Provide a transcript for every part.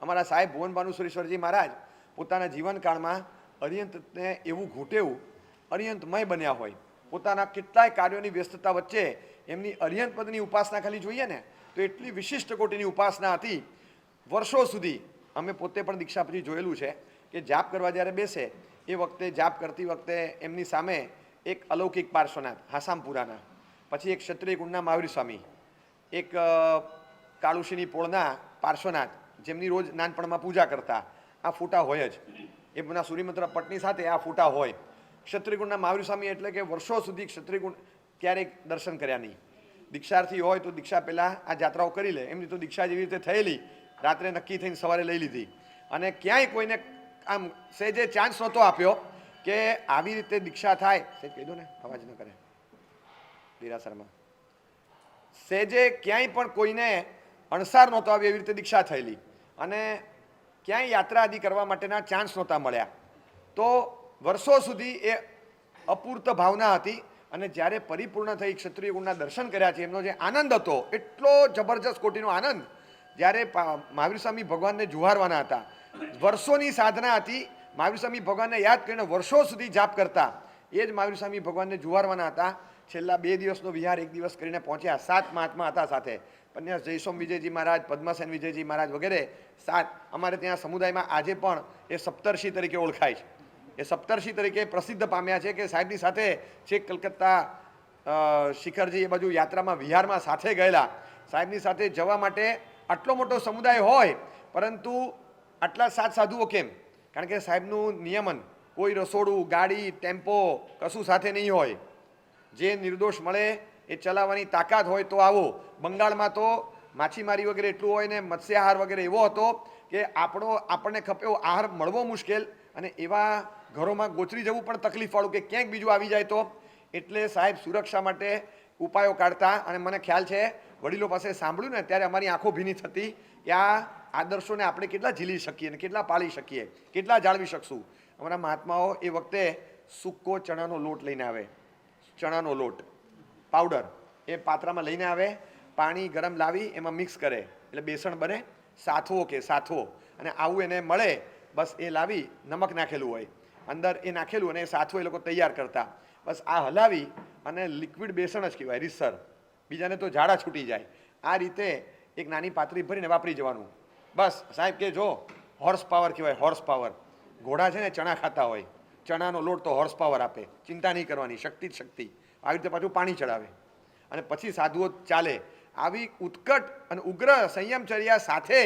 અમારા સાહેબ ભુવન ભાનુ સુરેશ્વરજી મહારાજ પોતાના જીવનકાળમાં અરિહંતને એવું ઘૂંટેવું અરિહંતમય બન્યા હોય, પોતાના કેટલાય કાર્યોની વ્યસ્તતા વચ્ચે એમની અરિહંત પદની ઉપાસના ખાલી જોઈએ ને તો એટલી વિશિષ્ટ કોટીની ઉપાસના હતી. વર્ષો સુધી અમે પોતે પણ દીક્ષા પછી જોયેલું છે કે જાપ કરવા જ્યારે બેસે એ વખતે જાપ કરતી વખતે એમની સામે એક અલૌકિક પાર્શ્વનાથ હાસામપુરાના, પછી એક ક્ષત્રિય કુંડના મહાવીર સ્વામી, એક કાળુશીની પોળના પાર્શ્વનાથ જેમની રોજ નાનપણમાં પૂજા કરતા, આ ફૂટા હોય જ. એમના સૂર્યમંત્ર પટની સાથે આ ફૂટા હોય. ક્ષત્રિયકુંડના મહાવીર સ્વામી એટલે કે વર્ષો સુધી ક્ષત્રિયકુંડ ક્યારેક દર્શન કર્યા નહીં. દીક્ષાર્થી હોય તો દીક્ષા પહેલાં આ જાત્રાઓ કરી લે. એમની તો દીક્ષા જેવી રીતે થયેલી, રાત્રે નક્કી થઈને સવારે લઈ લીધી. અને ક્યાંય કોઈને આમ સહેજે ચાન્સ નહોતો આપ્યો કે આવી રીતે દીક્ષા થાય. સહેજ કહી દો ને, અવાજ ન કરે દેરાસરમાં. સહેજે ક્યાંય પણ કોઈને અણસાર નહોતો આવ્યો એવી રીતે દીક્ષા થયેલી, અને ક્યાંય યાત્રા આદિ કરવા માટેના ચાન્સ નહોતા મળ્યા. તો વર્ષો સુધી એ અપૂર્ત ભાવના હતી. અને જ્યારે પરિપૂર્ણ થઈ ક્ષત્રિય ગુણના દર્શન કર્યા છે, એમનો જે આનંદ હતો એટલો જબરજસ્ત કોટીનો આનંદ. જ્યારે મહાવીર સ્વામી ભગવાનને જુહારવાના હતા, વર્ષોની સાધના હતી, મહાવીર સ્વામી ભગવાનને યાદ કરીને વર્ષો સુધી જાપ કરતા, એ જ મહાવીર સ્વામી ભગવાનને જુહારવાના હતા. છેલ્લા 2 દિવસનો વિહાર 1 દિવસ કરીને પહોંચ્યા. 7 મહાત્મા હતા સાથે, પન્યાસ જયસોમ વિજયજી મહારાજ, પદ્માસેન વિજયજી મહારાજ વગેરે 7. અમારે ત્યાં સમુદાયમાં આજે પણ એ સપ્તર્ષિ તરીકે ઓળખાય છે. એ સપ્તર્ષિ તરીકે પ્રસિદ્ધ પામ્યા છે કે સાહેબની સાથે છેક કલકત્તા શિખરજી એ બાજુ યાત્રામાં વિહારમાં સાથે ગયેલા. સાહેબની સાથે જવા માટે આટલો મોટો સમુદાય હોય પરંતુ આટલા 7 સાધુઓ કેમ? કારણ કે સાહેબનું નિયમન, કોઈ રસોડું, ગાડી, ટેમ્પો કશું સાથે નહીં હોય. જે નિર્દોષ મળે એ ચલાવવાની તાકાત હોય તો આવો. બંગાળમાં તો માછીમારી વગેરે એટલું હોય ને મત્સ્યાહાર વગેરે એવો હતો કે આપણને ખપે એવો આહાર મળવો મુશ્કેલ, અને એવા ઘરોમાં ગોચરી જવું પણ તકલીફવાળું કે ક્યાંક બીજું આવી જાય તો. એટલે સાહેબ સુરક્ષા માટે ઉપાયો કાઢતા. અને મને ખ્યાલ છે વડીલો પાસે સાંભળ્યું ને ત્યારે અમારી આંખો ભીની થતી કે આ આદર્શોને આપણે કેટલા ઝીલી શકીએ ને કેટલા પાળી શકીએ, કેટલા જાળવી શકશું. અમારા મહાત્માઓ એ વખતે સૂકો ચણાનો લોટ લઈને આવે, ચણાનો લોટ પાવડર એ પાત્રામાં લઈને આવે, પાણી ગરમ લાવી એમાં મિક્સ કરે એટલે બેસણ બને, સાથવો કે સાથવો. અને આવું એને મળે બસ એ લાવી, નમક નાખેલું હોય અંદર, એ નાખેલું અને એ સાથવો એ લોકો તૈયાર કરતા. બસ આ હલાવી અને લિક્વિડ બેસણ જ કહેવાય, રીતસર, બીજાને તો ઝાડા છૂટી જાય. આ રીતે એક નાની પાત્રી ભરીને વાપરી જવાનું. બસ સાહેબ કે જો હોર્સ પાવર કહેવાય, હોર્સ પાવર. ઘોડા છે ને ચણા ખાતા હોય, ચણાનો લોટ તો હોર્સ પાવર આપે, ચિંતા નહીં કરવાની, શક્તિ જ શક્તિ. આવી રીતે પાછું પાણી ચડાવે અને પછી સાધુઓ ચાલે. આવી ઉત્કટ અને ઉગ્ર સંયમચર્યા સાથે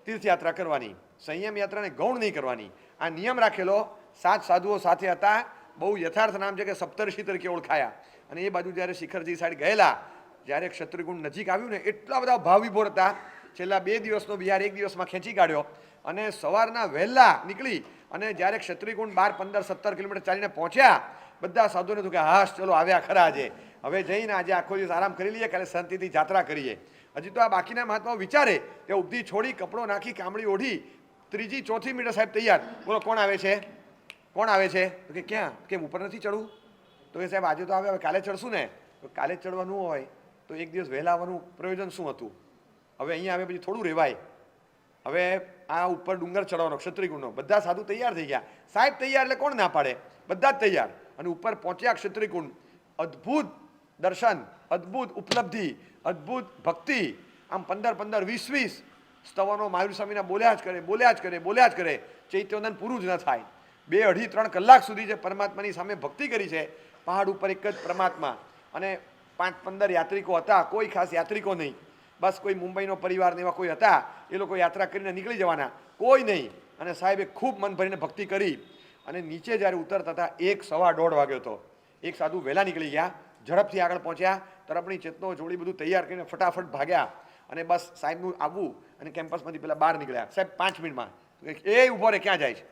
તીર્થયાત્રા કરવાની. સંયમ યાત્રાને ગૌણ નહીં કરવાની. આ નિયમ રાખેલો 7 સાધુઓ સાથે હતા. બહુ યથાર્થ નામ છે કે સપ્તર્ષિ તરીકે ઓળખાયા. અને એ બાજુ જ્યારે શિખરજી સાઈડ ગયેલા, જ્યારે ક્ષત્રિયકુંડ નજીક આવ્યું ને એટલા બધા ભાવ વિભોર હતા. છેલ્લા 2 દિવસનો વિહાર 1 દિવસમાં ખેંચી કાઢ્યો. અને સવારના વહેલા નીકળી અને જ્યારે ક્ષત્રિયકુંડ 12, 15, 17 કિલોમીટર ચાલીને પહોંચ્યા, બધા સાધુઓને થયું કે હાશ ચલો આવ્યા ખરા આજે, હવે જઈને આજે આખો દિવસ આરામ કરી લઈએ, કાલે શાંતિથી જાત્રા કરીએ. હજી તો આ બાકીના મહાત્માઓ વિચારે કે ઉપધી છોડી, કપડો નાખી, કામળી ઓઢી, 3જી 4થી મીટર સાહેબ તૈયાર. બોલો કોણ આવે છે? કોણ આવે છે? તો કે ક્યાં? કેમ ઉપર નથી ચડવું? તો કે સાહેબ આજે તો આવે, હવે કાલે ચડશું ને. તો કાલે ચડવાનું હોય તો 1 દિવસ વહેલા આવવાનું પ્રયોજન શું હતું? હવે અહીંયા આવે પછી થોડું રહેવાય. હવે આ ઉપર ડુંગર ચડવાનો ક્ષત્રિયકુંડનો, બધા સાધુ તૈયાર થઈ ગયા. સાહેબ તૈયાર એટલે કોણ ના પાડે? બધા જ તૈયાર. અને ઉપર પહોંચ્યા ક્ષત્રિયકુંડ. અદ્ભુત દર્શન, અદ્ભુત ઉપલબ્ધિ, અદ્ભુત ભક્તિ. આમ 15, 20 સ્તવનો મહાવીર સ્વામીના બોલ્યા જ કરે, બોલ્યા જ કરે, બોલ્યા જ કરે. ચૈત્યવંદન પૂરું જ ન થાય. 2, 2.5, 3 કલાક સુધી જે પરમાત્માની સામે ભક્તિ કરી છે. પહાડ ઉપર એક જ પરમાત્મા અને 5, 15 યાત્રિકો હતા. કોઈ ખાસ યાત્રિકો નહીં, બસ કોઈ મુંબઈનો પરિવાર ને એવા કોઈ હતા. એ લોકો યાત્રા કરીને નીકળી જવાના, કોઈ નહીં. અને સાહેબે ખૂબ મન ભરીને ભક્તિ કરી. અને નીચે જ્યારે ઉતરતા હતા 1, 1:15 વાગ્યો હતો. એક સાધુ વહેલા નીકળી ગયા, ઝડપથી આગળ પહોંચ્યા, તરફની ચેતનો જોડી બધું તૈયાર કરીને ફટાફટ ભાગ્યા. અને બસ સાહેબનું આવવું અને કેમ્પસમાંથી પેલા બહાર નીકળ્યા. સાહેબ 5 મિનિટમાં. એ ઊભો રે, ક્યાં જાય છે?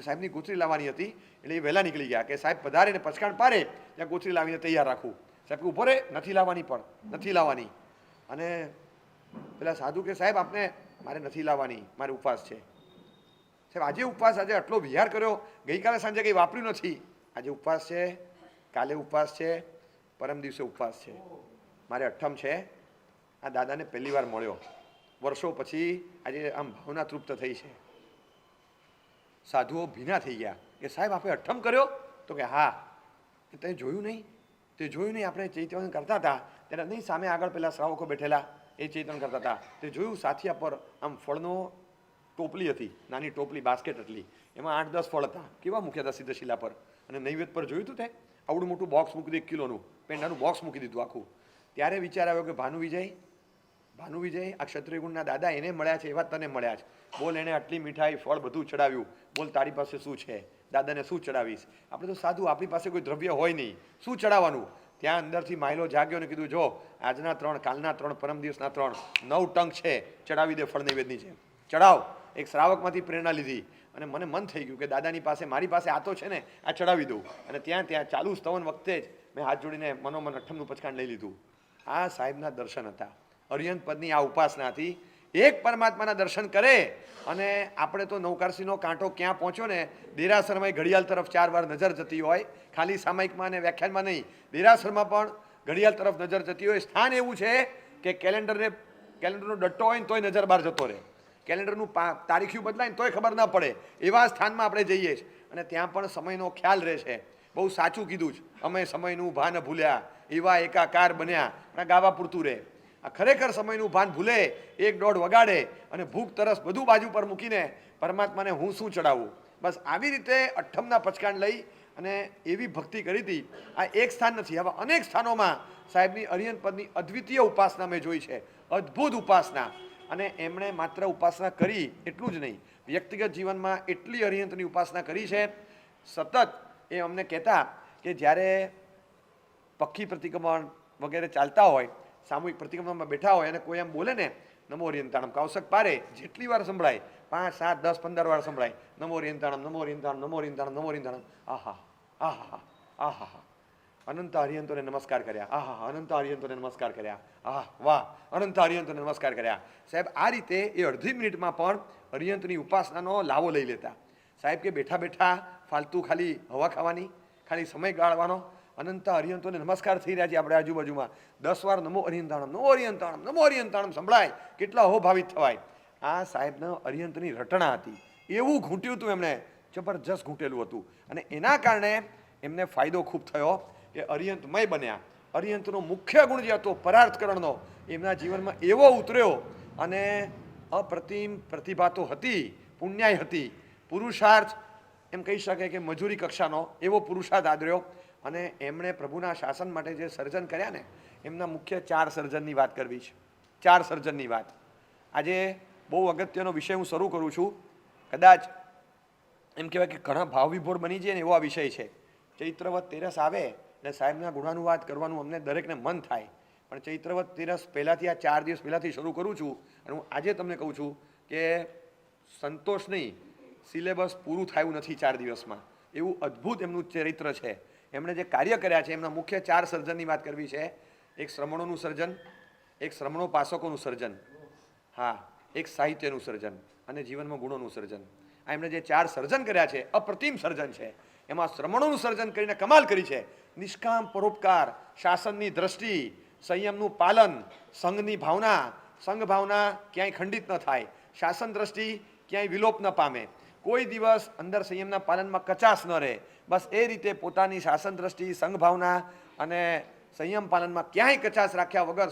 સાહેબની ગોચરી લાવવાની હતી એટલે એ વહેલા નીકળી ગયા કે સાહેબ પધારે ને પચકાણ પારે ત્યાં ગોચરી લાવીને તૈયાર રાખવું. સાહેબ ઊભો રે, નથી લાવવાની, પણ નથી લાવવાની. અને પેલા સાધુ કે સાહેબ આપને, મારે નથી લાવવાની, મારે ઉપવાસ છે. સાહેબ આજે ઉપવાસ? આજે આટલો વિહાર કર્યો, ગઈકાલે સાંજે કંઈ વાપર્યું નથી. આજે ઉપવાસ છે, કાલે ઉપવાસ છે, પરમ દિવસે ઉપવાસ છે, મારે અઠ્ઠમ છે. આ દાદાને પહેલી વાર મળ્યો વર્ષો પછી આજે આમ ભાવના તૃપ્ત થઈ છે. સાધુઓ ભીના થઈ ગયા કે સાહેબ આપણે અઠ્ઠમ કર્યો? તો કે હા. તે જોયું નહીં? તે જોયું નહીં? આપણે ચૈતન્ય કરતા હતા ત્યારે નહીં, સામે આગળ પેલા શ્રાવકો બેઠેલા એ ચૈતન્ય કરતા હતા, તે જોયું સાથિયા પર આમ ફળનો ટોપલી હતી, નાની ટોપલી, બાસ્કેટ એટલી, એમાં 8-10 ફળ હતા. કેવા મૂક્યા હતા સીધા શિલા પર. અને નૈવેદ્ય પર જોયું હતું તે આવડું મોટું બોક્સ મૂકી દીધું, 1 કિલોનું પેંડાનું બોક્સ મૂકી દીધું આખું. ત્યારે વિચાર આવ્યો કે ભાનુ વિજય આ ક્ષત્રિય ગુણના દાદા એને મળ્યા છે એવા તને મળ્યા છે. બોલ, એને આટલી મીઠાઈ ફળ બધું ચડાવ્યું, બોલ તારી પાસે શું છે? દાદાને શું ચડાવીશ? આપણે તો સાધુ, આપણી પાસે કોઈ દ્રવ્ય હોય નહીં, શું ચડાવવાનું? ત્યાં અંદરથી માયલો જાગ્યો ને કીધું, જો આજના 3, કાલના 3, પરમ દિવસના 3, 9 ટંક છે, ચડાવી દે ફળ નૈવેદ્યની છે, ચડાવ. એક શ્રાવકમાંથી પ્રેરણા લીધી અને મને મન થઈ ગયું કે દાદાની પાસે, મારી પાસે આ તો છે ને, આ ચડાવી દઉં. અને ત્યાં ચાલુ સ્તવન વખતે જ મેં હાથ જોડીને મનોમન અઠ્ઠમનું પચકાણ લઈ લીધું. આ સાહેબના દર્શન હતા, અરિહંત પદની આ ઉપાસના હતી. એક પરમાત્માના દર્શન કરે અને આપણે તો નૌકારસીનો કાંટો ક્યાં પહોંચ્યો ને, દેરાસરમાં ઘડિયાળ તરફ 4 વાર નજર જતી હોય, ખાલી સામાયિકમાં અને વ્યાખ્યાનમાં નહીં, દેરાસરમાં પણ ઘડિયાળ તરફ નજર જતી હોય. સ્થાન એવું છે કે કેલેન્ડરનો ડટ્ટો હોય ને તોય નજર બહાર જતો રહે, કેલેન્ડરનું તારીખ્યું બદલાય ને તોય ખબર ના પડે, એવા સ્થાનમાં આપણે જઈએ છીએ. અને ત્યાં પણ સમયનો ખ્યાલ રહે છે. બહુ સાચું કીધું જ, અમે સમયનું ભાન ભૂલ્યા, એવા એકાકાર બન્યા. પણ ગાવા પૂરતું રહે. આ ખરેખર સમયનું ભાન ભૂલે, 1-1.5 વગાડે અને ભૂખ તરસ બધું બાજુ પર મૂકીને પરમાત્માને હું શું ચડાવું. બસ આવી રીતે અઠ્ઠમના પચકાણ લઈ અને એવી ભક્તિ કરી હતી. આ એક સ્થાન નથી, આવા અનેક સ્થાનોમાં સાહેબની અરિહંત પદની અદ્વિતીય ઉપાસના મેં જોઈ છે, અદ્ભુત ઉપાસના. અને એમણે માત્ર ઉપાસના કરી એટલું જ નહીં, વ્યક્તિગત જીવનમાં એટલી અરિહંતની ઉપાસના કરી છે. સતત એ અમને કહેતા કે જ્યારે પક્ષી પ્રતિક્રમણ વગેરે ચાલતા હોય, સામૂહિક પ્રતિક્રમણમાં બેઠા હોય અને કોઈ એમ બોલે ને, નમો અરિહંતાણમ, કૌશક પારે જેટલી વાર સંભળાય, 5, 7, 10, 15 વાર સંભળાય, નમો અરિહંતાણમ, નમો અરિહંતાણમ, નમો અરિહંતાણમ, નમો અરિહંતાણમ. આહા આહા આહા, અનંત હરિહંતોને નમસ્કાર કર્યા. આહા, અનંત હરિહંતોને નમસ્કાર કર્યા. આહ વાહ, અનંત હરિહંતોને નમસ્કાર કર્યા. સાહેબ આ રીતે એ અડધી મિનિટમાં પણ હરિહંતની ઉપાસનાનો લાવો લઈ લેતા. સાહેબ કે બેઠા બેઠા ફાલતુ ખાલી હવા ખાવાની, ખાલી સમય ગાળવાનો, અનંત હરિહંતોને નમસ્કાર થઈ રહ્યા છે આપણે આજુબાજુમાં. 10 વાર નમો અરિહંતાણમ, નમો અરિહંતાણમ, નમો અરિહંતાણમ સંભળાય, કેટલા અહોભાવિત થવાય. આ સાહેબના અરિહંતની રટણા હતી. એવું ઘૂંટ્યું હતું એમણે, જબરજસ્ત ઘૂંટેલું હતું. અને એના કારણે એમને ફાયદો ખૂબ થયો કે અરિહંતમય બન્યા. અરિહંતનો મુખ્ય ગુણ જે હતો પરાર્થકરણનો, એમના જીવનમાં એવો ઉતર્યો. અને અપ્રતિમ પ્રતિભા તો હતી, પુણ્યાય હતી, પુરુષાર્થ એમ કહી શકે કે મજૂરી કક્ષાનો એવો પુરુષાર્થ આદર્યો. અને એમણે પ્રભુના શાસન માટે જે સર્જન કર્યા ને, એમના મુખ્ય 4 સર્જનની વાત કરવી છે. 4 સર્જનની વાત આજે બહુ અગત્યનો વિષય હું શરૂ કરું છું. કદાચ એમ કહેવાય કે ઘણા ભાવવિભોર બની જાય ને એવો આ વિષય છે. ચૈત્રવત તેરસ આવે એટલે સાહેબના ગુણાનુવાદ કરવાનું અમને દરેકને મન થાય, પણ ચૈત્રવત તેરસ પહેલાંથી, આ 4 દિવસ પહેલાંથી શરૂ કરું છું. અને હું આજે તમને કહું છું કે સંતોષ નહીં, સિલેબસ પૂરું થયું નથી 4 દિવસમાં. એવું અદ્ભુત એમનું ચરિત્ર છે. એમણે જે કાર્ય કર્યા છે, એમના મુખ્ય 4 સર્જનની વાત કરવી છે. એક શ્રમણોનું સર્જન, એક શ્રમણોપાસકોનું સર્જન, હા, એક સાહિત્યનું સર્જન અને જીવનમાં ગુણોનું સર્જન. આ એમણે જે 4 સર્જન કર્યા છે, અપ્રતિમ સર્જન છે. એમાં શ્રમણોનું સર્જન કરીને કમાલ કરી છે. નિષ્કામ પરોપકાર, શાસનની દ્રષ્ટિ, સંયમનું પાલન, સંઘની ભાવના, સંઘ ભાવના ક્યાંય ખંડિત ન થાય, શાસન દ્રષ્ટિ ક્યાંય વિલોપ ન પામે, કોઈ દિવસ અંદર સંયમના પાલનમાં કચાશ ન રહે. બસ એ રીતે પોતાની શાસન દ્રષ્ટિ, સંઘ ભાવના અને સંયમ પાલનમાં ક્યાંય કચાશ રાખ્યા વગર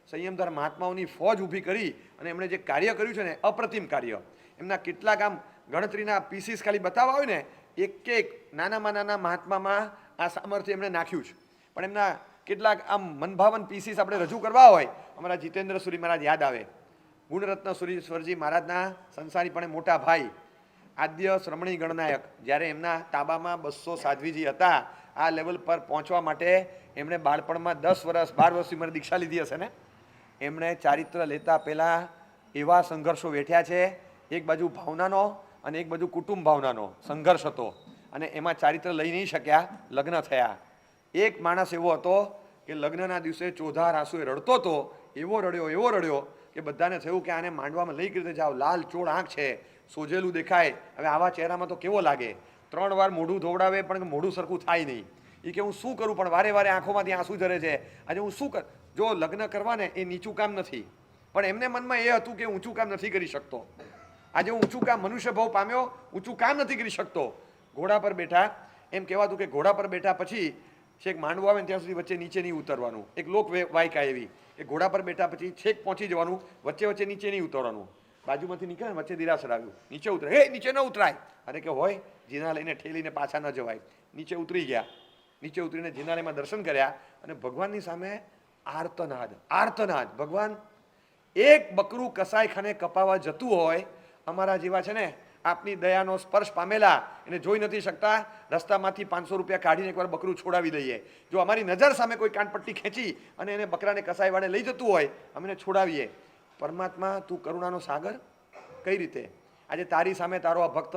સંયમધર મહાત્માઓની ફોજ ઊભી કરી અને એમણે જે કાર્ય કર્યું છે ને, અપ્રતિમ કાર્ય. એમના કેટલાક આમ ગણતરીના પીસીસ ખાલી બતાવવા હોય ને, એક નાનામાં નાના મહાત્મામાં આ સામર્થ્ય એમણે નાખ્યું છે. પણ એમના કેટલાક આમ મનભાવન પીસીસ આપણે રજૂ કરવા હોય, અમારા જીતેન્દ્ર સુરી મહારાજ યાદ આવે. ગુણરત્ન સુરીશ્વરજી મહારાજના સંસારીપણે મોટા ભાઈ, આદ્ય શ્રમણી ગણનાયક. જ્યારે એમના તાબામાં 200 સાધ્વીજી હતા, આ લેવલ પર પહોંચવા માટે એમણે બાળપણમાં 10 વર્ષ 12 વર્ષની ઉંમરે દીક્ષા લીધી હશે ને. એમણે ચારિત્ર લેતા પહેલાં એવા સંઘર્ષો વેઠ્યા છે. એક બાજુ ભાવનાનો અને એક બાજુ કુટુંબ ભાવનાનો સંઘર્ષ હતો. અને એમાં ચારિત્ર લઈ નહીં શક્યા, લગ્ન થયા. એક માણસ એવો હતો કે લગ્નના દિવસે ચોધાર આંસુએ રડતો હતો. એવો રડ્યો કે બધાને થયું કે આને માંડવામાં લઈ રીતે જાઓ, લાલ ચોળ આંખ છે, સોજેલું દેખાય, હવે આવા ચહેરામાં તો કેવો લાગે. 3 વાર મોઢું ધોવડાવે પણ મોઢું સરખું થાય નહીં. એ કે હું શું કરું, પણ વારે વારે આંખોમાંથી આંસુ ઝરે છે. આજે હું શું કર, જો લગ્ન કરવા ને એ નીચું કામ નથી, પણ એમને મનમાં એ હતું કે ઊંચું કામ નથી કરી શકતો. આજે હું ઊંચું કામ મનુષ્ય ભાવ પામ્યો, ઊંચું કામ નથી કરી શકતો. ઘોડા પર બેઠા, એમ કહેવાતું કે ઘોડા પર બેઠા પછી છેક માંડવો આવે ને ત્યાં સુધી વચ્ચે નીચે નહીં ઉતરવાનું. એક લોક વાયકા એવી કે ઘોડા પર બેઠા પછી છેક પહોંચી જવાનું, વચ્ચે વચ્ચે નીચે નહીં ઉતરવાનું. બાજુમાંથી નીકળે ને વચ્ચે દિરાસર આવ્યું, નીચે ઉતરે, હે નીચે ન ઉતરાય. અને કે હોય જીના લઈને ઠેલીને પાછા ન જવાય. નીચે ઉતરી ગયા, નીચે ઉતરીને જીનાલયમાં દર્શન કર્યા અને ભગવાનની સામે આર્તનાદ. ભગવાન, એક બકરું કસાઈખાને કપાવા જતું હોય, અમારા જેવા છે ને આપની દયાનો સ્પર્શ પામેલા એને જોઈ નથી શકતા, રસ્તામાંથી 500 રૂપિયા કાઢીને એકવાર બકરું છોડાવી દઈએ. જો અમારી નજર સામે કોઈ કાનપટ્ટી ખેંચી અને એને બકરાને કસાઈવાળે લઈ જતું હોય, અમે એને છોડાવીએ. પરમાત્મા, તું કરુણાનો સાગર, કઈ રીતે? આજે તારી સામે તારો આ ભક્ત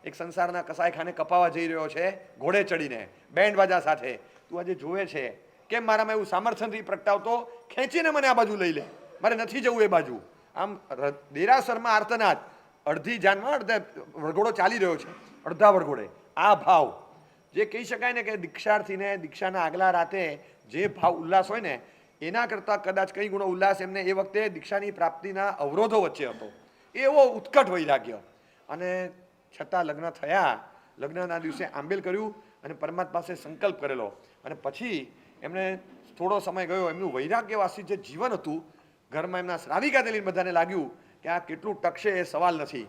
એક સંસારના કસાઈખાને કપાવા જઈ રહ્યો છે, ઘોડે ચડીને, બેન્ડ બાજા સાથે. તું આજે જોવે છે, કેમ મારામાં એવું સામર્થ્ય નથી પ્રગટાવતો? ખેંચીને મને આ બાજુ લઈ લે, મારે નથી જવું એ બાજુ. આમ દેરાસરમાં આર્તનાદ, અડધી જાનમાં અડધા વરઘોડો ચાલી રહ્યો છે, અડધા વરઘોડે. આ ભાવ જે કહી શકાય ને કે દીક્ષાર્થીને દીક્ષાના આગલા રાતે જે ભાવ ઉલ્લાસ હોય ને, એના કરતાં કદાચ કઈ ગુણો ઉલ્લાસ એમને એ વખતે દીક્ષાની પ્રાપ્તિના અવરોધો વચ્ચે હતો. એવો ઉત્કટ વૈરાગ્ય. અને છતાં લગ્ન થયા, લગ્નના દિવસે આંબેલ કર્યું અને પરમાત્મા પાસે સંકલ્પ કરેલો. અને પછી એમણે થોડો સમય ગયો, એમનું વૈરાગ્યવાસી જે જીવન હતું, ઘરમાં એમના શ્રાવિકા લઈને બધાને લાગ્યું કે આ કેટલું ટકશે એ સવાલ નથી.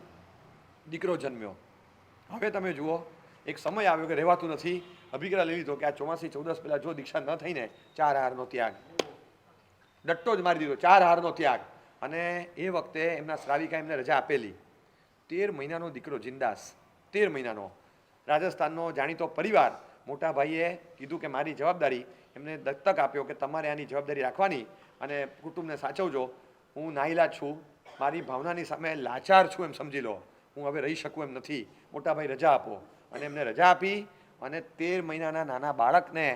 દીકરો જન્મ્યો. હવે તમે જુઓ, એક સમય આવ્યો કે રહેવાતું નથી. અભિપ્રાય લઈ લીધો કે આ ચોમાસી 14 પહેલાં જો દીક્ષા ન થઈને 4 હારનો ત્યાગ, ડટ્ટો જ મારી દીધો, 4 હારનો ત્યાગ. અને એ વખતે એમના શ્રાવિકા એમને રજા આપેલી. 13 મહિનાનો દીકરો જિંદાસ, 13 મહિનાનો. રાજસ્થાનનો જાણીતો પરિવાર, મોટા ભાઈએ કીધું કે મારી જવાબદારી, એમને દત્તક આપ્યો કે તમારે આની જવાબદારી રાખવાની અને કુટુંબને સાચવજો. હું નાઈલાજ છું, મારી ભાવનાની સામે લાચાર છું એમ સમજી લો, હું હવે રહી શકું એમ નથી, મોટા ભાઈ રજા આપો. અને એમને રજા આપી અને 13 મહિનાના નાના બાળકને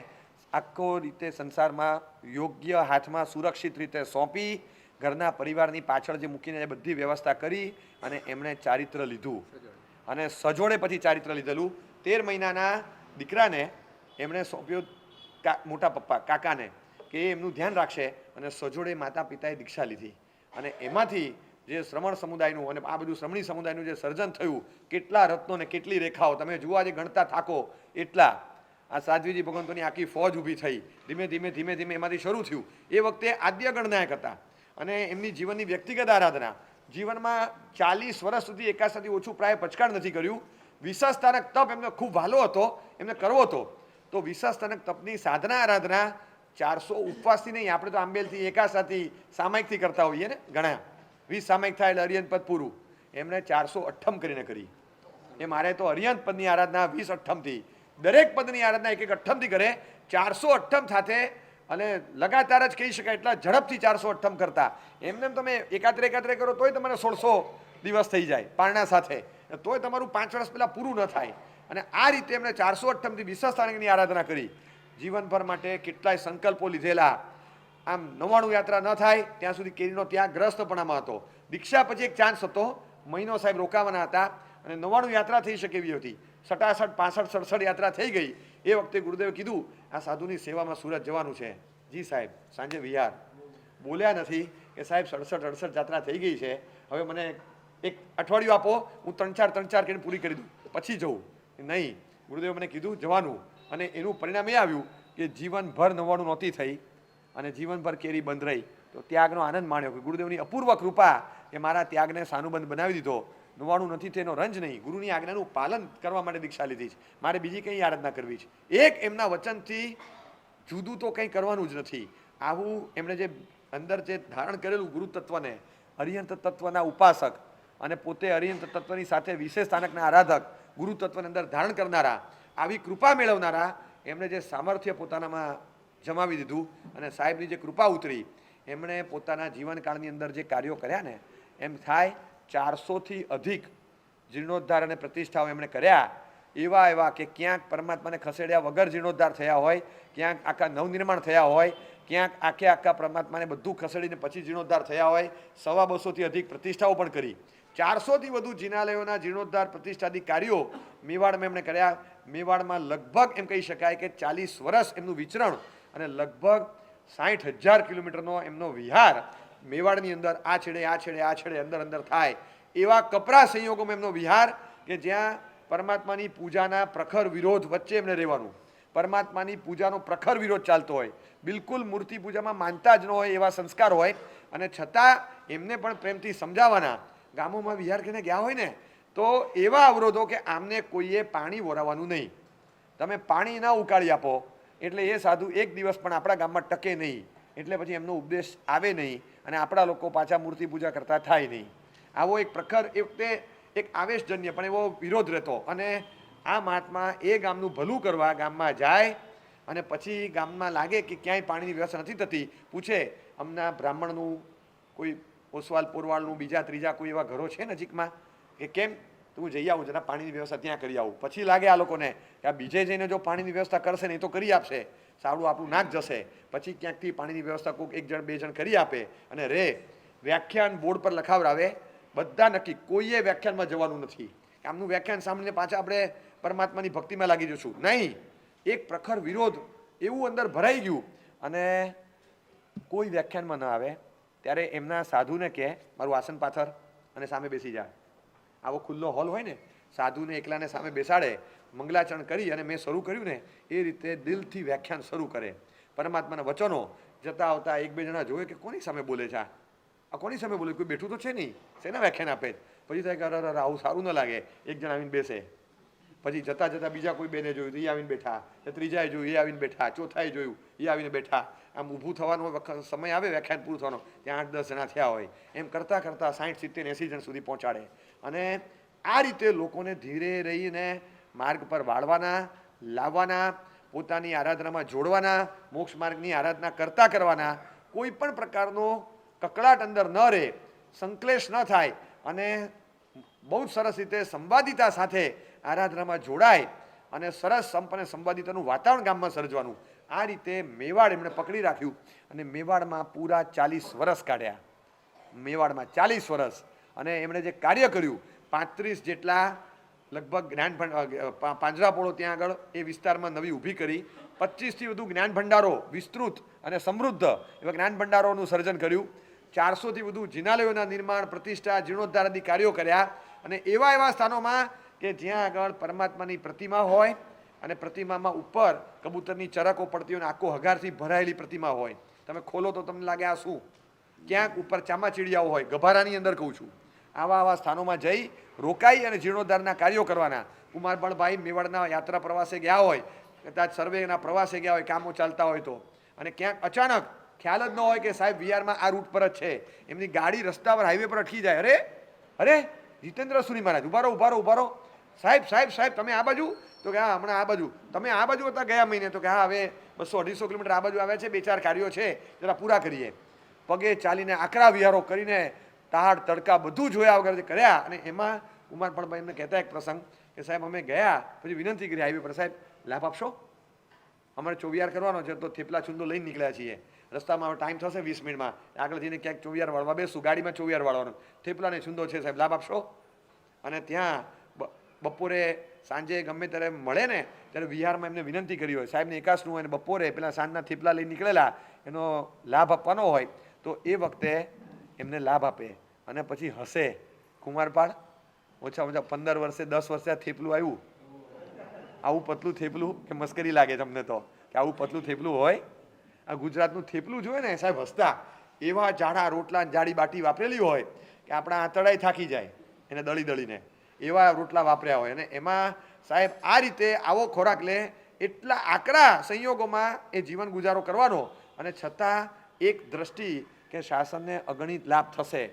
આખો રીતે સંસારમાં યોગ્ય હાથમાં સુરક્ષિત રીતે સોંપી, ઘરના પરિવારની પાછળ જે મૂકીને બધી વ્યવસ્થા કરી અને એમણે ચારિત્ર લીધું. અને સજોડે પછી ચારિત્ર લીધેલું. 13 મહિનાના દીકરાને એમણે સોંપ્યો મોટા પપ્પા કાકાને કે એમનું ધ્યાન રાખશે, અને સજોડે માતા પિતાએ દીક્ષા લીધી. અને એમાંથી જે શ્રમણ સમુદાયનું અને આ બધું શ્રમણી સમુદાયનું જે સર્જન થયું, કેટલા રત્નો ને કેટલી રેખાઓ તમે જુઓ, આજે ગણતા થાકો એટલા. આ સાધ્વીજી ભગવંતોની આખી ફોજ ઊભી થઈ, ધીમે ધીમે એમાંથી શરૂ થયું. એ વખતે આદ્ય ગણનાયક હતા અને એમની જીવનની વ્યક્તિગત આરાધના, જીવનમાં 40 વર્ષ સુધી એકાસાથી ઓછું પ્રાય પચકાણ નથી કર્યું. વિશ્વાસસ્થાનક તપ એમનો ખૂબ વહાલો હતો, એમને કરવો હતો. તો વિશ્વાસસ્થાનક તપની સાધના આરાધના 400 ઉપવાસથી નહીં, આપણે તો આંબેલથી એકાસાથી સામાયિકથી કરતા હોઈએ ને, ઘણા 20 સામાયિક થાય એટલે અરિયંત પદ પૂરું. એમણે 408 કરીને કરી. એ મારે તો અરિયંત પદની આરાધના 20 અઠ્ઠમથી, દરેક પદની આરાધના 1 અઠ્ઠમથી કરે. 408 સાથે અને લગાતાર જ કહી શકાય એટલા ઝડપથી 408 કરતા. એમને તમે એકાત્રે કરો તોય તમારે 1600 દિવસ થઈ જાય પારણા સાથે, તોય તમારું 5 વર્ષ પહેલાં પૂરું ન થાય. અને આ રીતે એમણે 408થી વિશ્વાસસ્થાનકની આરાધના કરી. જીવનભર માટે કેટલાય સંકલ્પો લીધેલા. આમ 99 યાત્રા ન થાય ત્યાં સુધી કેરીનો ત્યાં ગ્રસ્તપણામાં હતો. દીક્ષા પછી એક ચાન્સ હતો, મહિનો સાહેબ રોકાવાના હતા અને 99 યાત્રા થઈ શકે એવી હતી. 67, 65, 67 યાત્રા થઈ ગઈ. એ વખતે ગુરુદેવે કીધું આ સાધુની સેવામાં સુરત જવાનું છે. જી સાહેબ, સાંજે વિહાર. બોલ્યા નથી કે સાહેબ 67, 68 યાત્રા થઈ ગઈ છે, હવે મને એક અઠવાડિયું આપો, હું 3-4 કરીને પૂરી કરી દઉં, પછી જવું. નહીં, ગુરુદેવે મને કીધું જવાનું. અને એનું પરિણામ એ આવ્યું કે જીવનભર 99 નહોતી થઈ અને જીવનભર કેરી બંધ રહી. તો ત્યાગનો આનંદ માણ્યો કે ગુરુદેવની અપૂર્વ કૃપા કે મારા ત્યાગને સાનુબંધ બનાવી દીધો. 99 નથી તેનો રંજ નહીં, ગુરુની આજ્ઞાનું પાલન કરવા માટે દીક્ષા લીધી છે, મારે બીજી કંઈ આરાધના કરવી છે. એક એમના વચનથી જુદું તો કંઈ કરવાનું જ નથી. આવું એમણે જે અંદર જે ધારણ કરેલું ગુરુ તત્વને, અરિહંત તત્વના ઉપાસક અને પોતે અરિહંત તત્વની સાથે વિશેષ સ્થાનકના આરાધક, ગુરુ તત્વની અંદર ધારણ કરનારા, આવી કૃપા મેળવનારા, એમણે જે સામર્થ્ય પોતાનામાં જમાવી દીધું અને સાહેબની જે કૃપા ઉતરી, એમણે પોતાના જીવનકાળની અંદર જે કાર્યો કર્યા ને, એમ થાય 400થી અધિક જીર્ણોદ્ધાર અને પ્રતિષ્ઠાઓ એમણે કર્યા. એવા કે ક્યાંક પરમાત્માને ખસેડ્યા વગર જીર્ણોદ્ધાર થયા હોય, ક્યાંક આખા નવનિર્માણ થયા હોય, ક્યાંક આખા પરમાત્માને બધું ખસેડીને પછી જીર્ણોદ્ધાર થયા હોય. 250થી અધિક પ્રતિષ્ઠાઓ પણ કરી. 400થી વધુ જિનાલયોના જીર્ણોદ્ધાર પ્રતિષ્ઠાદી કાર્યો મેવાડમાં એમણે કર્યા. મેવાડમાં લગભગ એમ કહી શકાય કે 40 વર્ષ એમનું વિચરણ અને લગભગ 60,000 કિલોમીટરનો એમનો વિહાર મેવાડની અંદર આ છેડે આ છેડે આ છેડે અંદર અંદર થાય એવા કપરા સંયોગોમાં એમનો વિહાર કે જ્યાં પરમાત્માની પૂજાના પ્રખર વિરોધ વચ્ચે એમને રહેવાનું, પરમાત્માની પૂજાનો પ્રખર વિરોધ ચાલતો હોય, બિલકુલ મૂર્તિ પૂજામાં માનતા જ ન હોય એવા સંસ્કાર હોય, અને છતાં એમને પણ પ્રેમથી સમજાવવાના. ગામોમાં વિહાર કરીને ગયા હોય ને તો એવા અવરોધો કે આમને કોઈએ પાણી વરાવવાનું નહીં, તમે પાણી ના ઉકાળી આપો એટલે એ સાધુ એક દિવસ પણ આપણા ગામમાં ટકે નહીં, એટલે પછી એમનો ઉપદેશ આવે નહીં અને આપણા લોકો પાછા મૂર્તિ પૂજા કરતા થાય નહીં. આવો એક પ્રખર એ વખતે એક આવેશજન્ય પણ એવો વિરોધ રહેતો. અને આ મહાત્મા એ ગામનું ભલું કરવા ગામમાં જાય અને પછી ગામમાં લાગે કે ક્યાંય પાણીની વ્યવસ્થા નથી થતી, પૂછે અમના બ્રાહ્મણનું કોઈ ઓસવાલ પોરવાળનું બીજા ત્રીજા કોઈ એવા ઘરો છે નજીકમાં કે કેમ, તો હું જઈ આવું, જરા પાણીની વ્યવસ્થા ત્યાં કરી આવું. પછી લાગે આ લોકોને કે આ બીજે જઈને જો પાણીની વ્યવસ્થા કરશે ને એ તો કરી આપશે, સારું આપણું નાક જશે. પછી ક્યાંકથી પાણીની વ્યવસ્થા કોઈક એક જણ બે જણ કરી આપે અને વ્યાખ્યાન બોર્ડ પર લખાવડાવે, બધા નક્કી, કોઈએ વ્યાખ્યાનમાં જવાનું નથી. આમનું વ્યાખ્યાન સાંભળીને પાછા આપણે પરમાત્માની ભક્તિમાં લાગી જશું નહીં. એક પ્રખર વિરોધ એવું અંદર ભરાઈ ગયું અને કોઈ વ્યાખ્યાનમાં ન આવે ત્યારે એમના સાધુને કહે મારું આસન પાથર અને સામે બેસી જાય. આવો ખુલ્લો હોલ હોય ને, સાધુને એકલાને સામે બેસાડે, મંગલાચરણ કરી અને મેં શરૂ કર્યું ને એ રીતે દિલથી વ્યાખ્યાન શરૂ કરે. પરમાત્માના વચનો જતા આવતા એક બે જણા જોવે કે કોની સામે બોલે છે, આ કોની સામે બોલે, કોઈ બેઠું તો છે નહીં, શેના વ્યાખ્યાન આપે. પછી થાય કે અરે આવું સારું ન લાગે, એક જણ આવીને બેસે. પછી જતા જતા બીજા કોઈ બેને જોયું તો એ આવીને બેઠા, ત્રીજાએ જોયું એ આવીને બેઠા, ચોથાએ જોયું એ આવીને બેઠા. આમ ઊભું થવાનો સમય આવે વ્યાખ્યાન પૂરું થવાનો ત્યાં 8-10 જણા થયા હોય. એમ કરતાં કરતાં 60, 70, 80 જણ સુધી પહોંચાડે. અને આ રીતે લોકોને ધીરે રહીને માર્ગ પર વાળવાના, લાવવાના, પોતાની આરાધનામાં જોડવાના, મોક્ષ માર્ગની આરાધના કરવાના. કોઈ પણ પ્રકારનો કકળાટ અંદર ન રહે, સંકલેશ ન થાય અને બહુ જ સરસ રીતે સંવાદિતા સાથે આરાધનામાં જોડાય અને સરસ સંપ અને સંવાદિતાનું વાતાવરણ ગામમાં સર્જવાનું. આ રીતે મેવાડ એમણે પકડી રાખ્યું અને મેવાડમાં પૂરા 40 વર્ષ કાઢ્યા. મેવાડમાં 40 વર્ષ અને એમણે જે કાર્ય કર્યું, 35 જેટલા લગભગ પાંજરાપોળો ત્યાં આગળ એ વિસ્તારમાં નવી ઊભી કરી, 25થી વધુ જ્ઞાન ભંડારો વિસ્તૃત અને સમૃદ્ધ એવા જ્ઞાન ભંડારોનું સર્જન કર્યું, 400થી વધુ જિનાલયોના નિર્માણ, પ્રતિષ્ઠા, જીર્ણોદ્ધાર આદિ કાર્યો કર્યા. અને એવા સ્થાનોમાં કે જ્યાં આગળ પરમાત્માની પ્રતિમા હોય અને પ્રતિમામાં ઉપર કબૂતરની ચરકો પડતી હોય અને આખો હગારથી ભરાયેલી પ્રતિમા હોય, તમે ખોલો તો તમને લાગે આ શું, ક્યાંક ઉપર ચામાચીડિયાઓ હોય, ગભારાની અંદર કહું છું. આવા સ્થાનોમાં જઈ રોકાઈ અને જીર્ણોદ્ધારના કાર્યો કરવાના. કુમારબળભાઈ મેવાડના યાત્રા પ્રવાસે ગયા હોય, કદાચ સર્વેના પ્રવાસે ગયા હોય, કામો ચાલતા હોય તો, અને ક્યાંક અચાનક ખ્યાલ જ ન હોય કે સાહેબ વિહારમાં આ રૂટ પર જ છે, એમની ગાડી રસ્તા પર હાઈવે પર અટકી જાય. અરે જીતેન્દ્ર સુરી મહારાજ ઉભા રહો, સાહેબ તમે આ બાજુ, તો કે હા હમણાં આ બાજુ, તમે આ બાજુ હતા ગયા મહિને, તો કે હા હવે 200-250 કિલોમીટર આ બાજુ આવ્યા છે, 2-4 કાર્યો છે જરા પૂરા કરીએ. પગે ચાલીને આકરા વિહારો કરીને તાડ તડકા બધું જોયા વગર કર્યા. અને એમાં કુમારભાઈ એમને કહેતા એક પ્રસંગ કે સાહેબ અમે ગયા પછી વિનંતી કરી હાઈવે પર, સાહેબ લાભ આપશો, અમારે ચોવિયાર કરવાનો છે તો થેપલા છુંદો લઈને નીકળ્યા છીએ, રસ્તામાં હવે ટાઈમ થશે 20 મિનિટમાં, આગળ જઈને ક્યાંક ચોવિયાર વાળવા બેસું, ગાડીમાં ચોવિયાર વાળવાનો, થેપલાને છુંદો છે સાહેબ લાભ આપશો. અને ત્યાં બપોરે સાંજે ગમે ત્યારે મળે ને ત્યારે વિહારમાં એમને વિનંતી કરી હોય સાહેબને એકાસનું હોય, અને બપોરે પેલા સાંજના થેપલા લઈને નીકળેલા એનો લાભ આપવાનો હોય તો એ વખતે એમને લાભ આપે અને પછી હસે. કુમારપાળ ઓછામાં ઓછા 15 વર્ષે 10 વર્ષે આ થેપલું આવ્યું, આવું પતલું થેપલું, કે મસ્કરી લાગે તમને તો કે આવું પતલું થેપલું હોય, આ ગુજરાતનું થેપલું જોઈએ ને સાહેબ હસતા. એવા જાડા રોટલા જાડી બાટી વાપરેલી હોય કે આપણા આંતરડાય થાકી જાય એને દળીને, એવા રોટલા વાપર્યા હોય. અને એમાં સાહેબ આ રીતે આવો ખોરાક લે, એટલા આકરા સંયોગોમાં એ જીવન ગુજારો કરવાનો, અને છતાં એક દ્રષ્ટિ કે શાસનને અગણિત લાભ થશે,